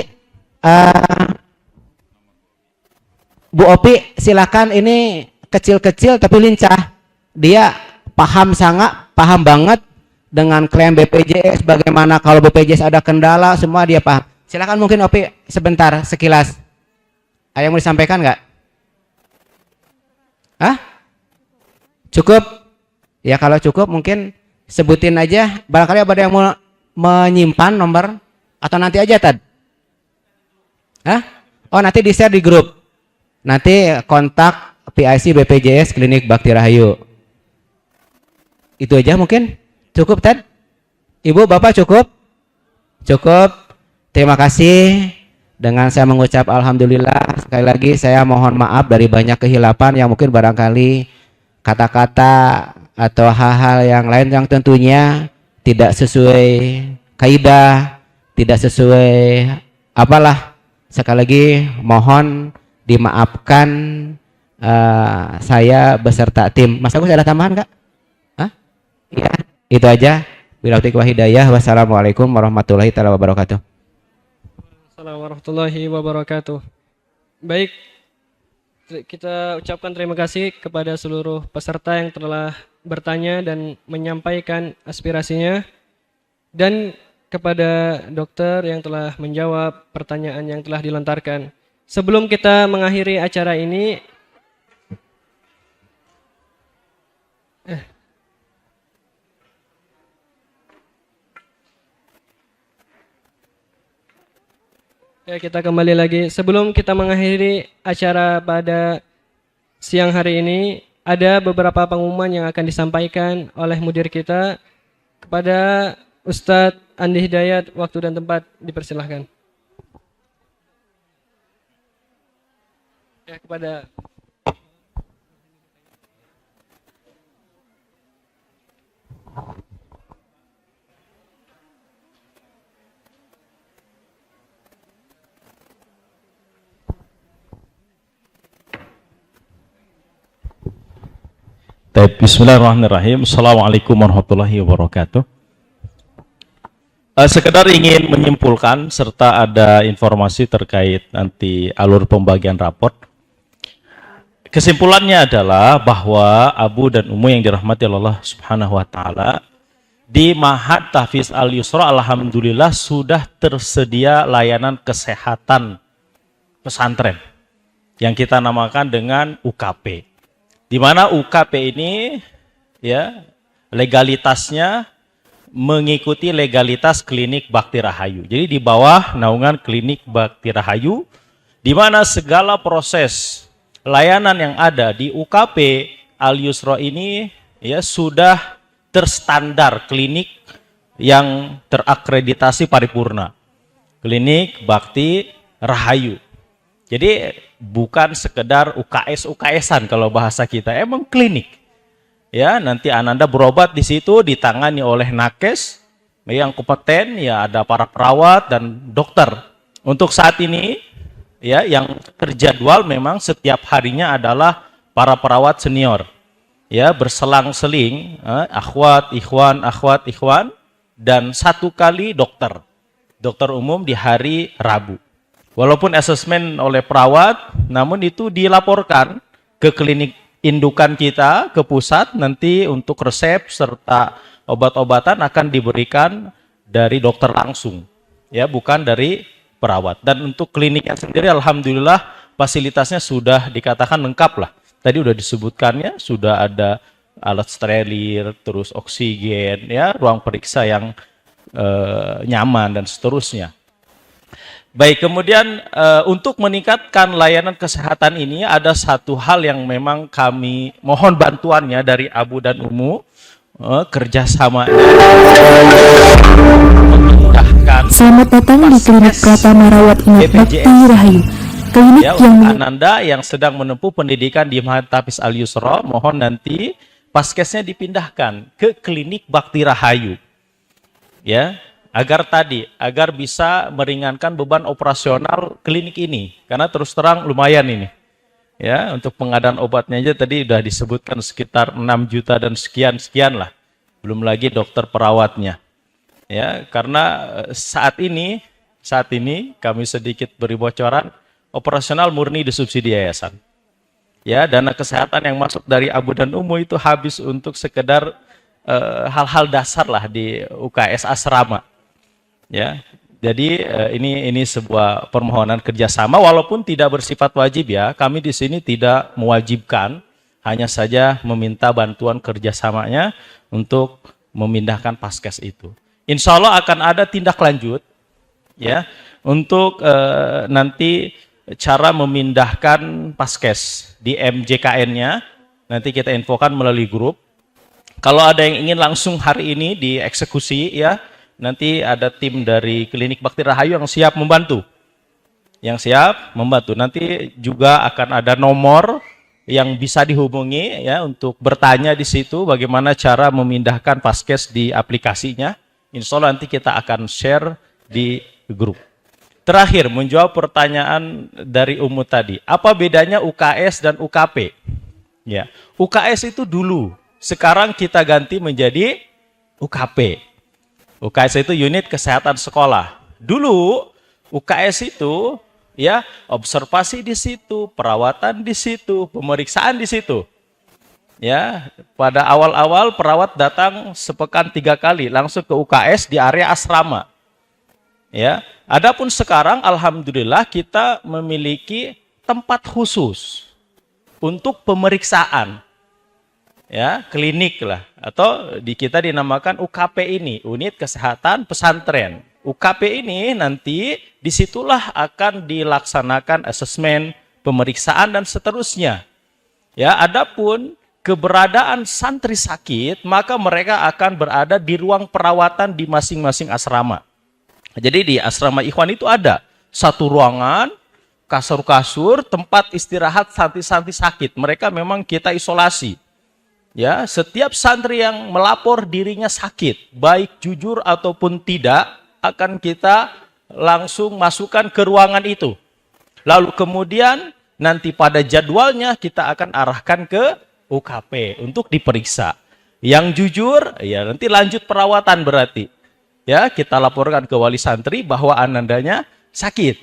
Bu Opi silakan, ini kecil-kecil tapi lincah. Dia paham banget dengan klaim BPJS, bagaimana kalau BPJS ada kendala, semua dia paham. Silakan mungkin Opi sebentar sekilas. Ada yang mau disampaikan nggak? Hah? Cukup? Ya kalau cukup mungkin sebutin aja. Barangkali ada yang mau menyimpan nomor atau nanti aja Tad? Hah? Oh nanti di share di grup. Nanti kontak PIC BPJS Klinik Bakti Rahayu. Itu aja mungkin? Cukup Tad? Ibu, Bapak cukup? Cukup. Terima kasih. Dengan saya mengucap alhamdulillah, sekali lagi saya mohon maaf dari banyak kehilapan yang mungkin barangkali kata-kata atau hal-hal yang lain yang tentunya tidak sesuai kaidah, tidak sesuai apalah. Sekali lagi mohon dimaafkan saya beserta tim. Mas Agus ada tambahan Kak? Hah? Iya, itu aja. Bila taufiq wal hidayah. Wassalamualaikum warahmatullahi wabarakatuh. Assalamualaikum warahmatullahi wabarakatuh. Baik, kita ucapkan terima kasih kepada seluruh peserta yang telah bertanya dan menyampaikan aspirasinya, dan kepada dokter yang telah menjawab pertanyaan yang telah dilontarkan. Sebelum kita mengakhiri acara ini, ya kita kembali lagi. Sebelum kita mengakhiri acara pada siang hari ini, ada beberapa pengumuman yang akan disampaikan oleh mudir kita. Kepada Ustadz Andi Hidayat, waktu dan tempat dipersilahkan. Ya, kepada Bismillahirrahmanirrahim. Assalamualaikum warahmatullahi wabarakatuh. Sekedar ingin menyimpulkan serta ada informasi terkait nanti alur pembagian raport. Kesimpulannya adalah bahwa Abu dan Umu yang dirahmati Allah Subhanahu wa taala, di Ma'had Tahfiz Al-Yusra alhamdulillah sudah tersedia layanan kesehatan pesantren yang kita namakan dengan UKP. Di mana UKP ini ya legalitasnya mengikuti legalitas Klinik Bakti Rahayu. Jadi di bawah naungan Klinik Bakti Rahayu, di mana segala proses layanan yang ada di UKP Al-Yusra ini ya sudah terstandar klinik yang terakreditasi paripurna. Klinik Bakti Rahayu. Jadi bukan sekedar UKS-UKS-an kalau bahasa kita, emang klinik. Ya, nanti Ananda berobat di situ ditangani oleh nakes yang kompeten, ya ada para perawat dan dokter. Untuk saat ini ya yang terjadwal memang setiap harinya adalah para perawat senior. Ya, berselang-seling akhwat, ikhwan dan satu kali dokter. Dokter umum di hari Rabu. Walaupun asesmen oleh perawat, namun itu dilaporkan ke klinik indukan kita, ke pusat, nanti untuk resep serta obat-obatan akan diberikan dari dokter langsung, ya bukan dari perawat. Dan untuk kliniknya sendiri alhamdulillah fasilitasnya sudah dikatakan lengkap lah. Tadi udah disebutkannya, sudah ada alat steril, terus oksigen, ya ruang periksa yang nyaman dan seterusnya. Baik, kemudian untuk meningkatkan layanan kesehatan ini ada satu hal yang memang kami mohon bantuannya dari Abu dan Umu, kerjasama memudahkan memberikan Selamat datang di Klinik Pratama Rawat Inap Bakti Rahayu. Klinik ya, yang untuk Ananda yang sedang menempuh pendidikan di Mahat Tahfiz Al Yusra, mohon nanti paskesnya dipindahkan ke Klinik Bakti Rahayu. Ya, agar bisa meringankan beban operasional klinik ini, karena terus terang lumayan ini. Ya, untuk pengadaan obatnya aja tadi sudah disebutkan sekitar 6 juta dan sekian lah. Belum lagi dokter perawatnya. Ya, karena saat ini kami sedikit beri bocoran, operasional murni disubsidi yayasan. Ya, dana kesehatan yang masuk dari Abu dan Umu itu habis untuk sekedar hal-hal dasar lah di UKS asrama. Ya, jadi ini sebuah permohonan kerjasama, walaupun tidak bersifat wajib ya. Kami di sini tidak mewajibkan, hanya saja meminta bantuan kerjasamanya untuk memindahkan paskes itu. Insya Allah akan ada tindak lanjut ya untuk nanti cara memindahkan paskes di MJKN-nya. Nanti kita infokan melalui grup. Kalau ada yang ingin langsung hari ini dieksekusi ya, nanti ada tim dari Klinik Bakti Rahayu yang siap membantu. Nanti juga akan ada nomor yang bisa dihubungi ya untuk bertanya di situ bagaimana cara memindahkan paskes di aplikasinya. Insya Allah nanti kita akan share di grup. Terakhir, menjawab pertanyaan dari Umu tadi. Apa bedanya UKS dan UKP? Ya, UKS itu dulu, sekarang kita ganti menjadi UKP. UKS itu unit kesehatan sekolah. Dulu UKS itu ya observasi di situ, perawatan di situ, pemeriksaan di situ. Ya, pada awal-awal perawat datang sepekan 3 kali langsung ke UKS di area asrama. Ya, adapun sekarang alhamdulillah kita memiliki tempat khusus untuk pemeriksaan. Ya, klinik lah, atau di kita dinamakan UKP ini, unit kesehatan pesantren. UKP ini nanti disitulah akan dilaksanakan asesmen, pemeriksaan dan seterusnya. Ya, adapun keberadaan santri sakit, maka mereka akan berada di ruang perawatan di masing-masing asrama. Jadi di asrama Ikhwan itu ada satu ruangan, kasur-kasur, tempat istirahat santri-santri sakit. Mereka memang kita isolasi. Ya, setiap santri yang melapor dirinya sakit, baik jujur ataupun tidak, akan kita langsung masukkan ke ruangan itu. Lalu kemudian nanti pada jadwalnya kita akan arahkan ke UKP untuk diperiksa. Yang jujur, ya nanti lanjut perawatan berarti. Ya, kita laporkan ke wali santri bahwa anandanya sakit.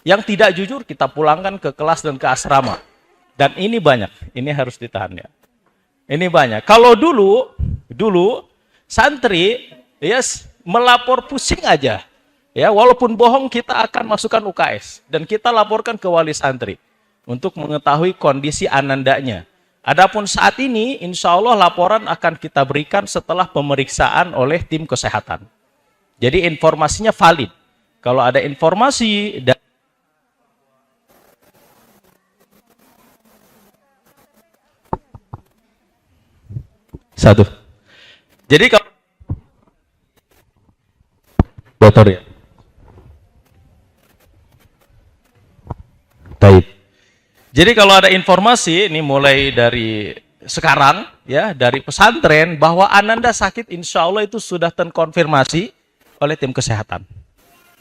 Yang tidak jujur kita pulangkan ke kelas dan ke asrama. Dan ini banyak, ini harus ditahan ya. Ini banyak. Kalau dulu santri melapor pusing aja. Ya, walaupun bohong kita akan masukkan UKS dan kita laporkan ke wali santri untuk mengetahui kondisi anandanya. Adapun saat ini insya Allah laporan akan kita berikan setelah pemeriksaan oleh tim kesehatan. Jadi informasinya valid. Kalau ada informasi dan satu. Jadi kalau motor ya. Baik. Jadi kalau ada informasi ini mulai dari sekarang ya dari pesantren bahwa ananda sakit, insya Allah itu sudah terkonfirmasi oleh tim kesehatan.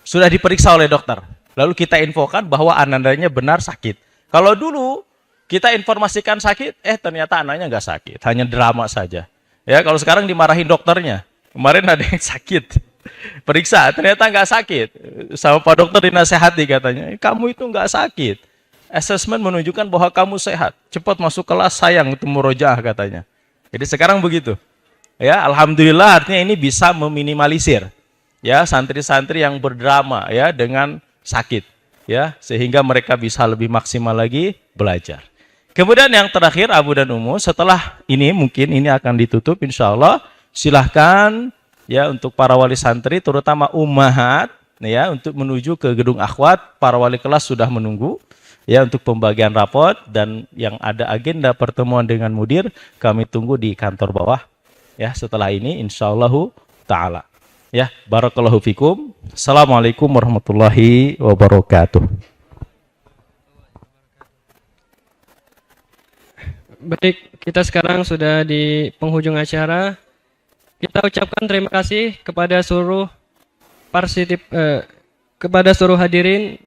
Sudah diperiksa oleh dokter. Lalu kita infokan bahwa anandanya benar sakit. Kalau dulu kita informasikan sakit, ternyata anaknya nggak sakit, hanya drama saja. Ya, kalau sekarang dimarahin dokternya. Kemarin ada yang sakit, periksa, ternyata nggak sakit. Sama Pak Dokter dinasehati katanya, kamu itu nggak sakit. Assessment menunjukkan bahwa kamu sehat. Cepat masuk kelas, sayang itu murojaah katanya. Jadi sekarang begitu. Ya, alhamdulillah artinya ini bisa meminimalisir ya santri-santri yang berdrama ya dengan sakit ya, sehingga mereka bisa lebih maksimal lagi belajar. Kemudian yang terakhir Abu dan Umu, setelah ini mungkin ini akan ditutup insya Allah. Silahkan ya untuk para wali santri terutama ummahat ya untuk menuju ke gedung akhwat. Para wali kelas sudah menunggu ya untuk pembagian rapot, dan yang ada agenda pertemuan dengan mudir kami tunggu di kantor bawah ya setelah ini insyaallah taala. Ya, barakallahu fikum. Assalamualaikum warahmatullahi wabarakatuh. Baik, kita sekarang sudah di penghujung acara. Kita ucapkan terima kasih kepada seluruh hadirin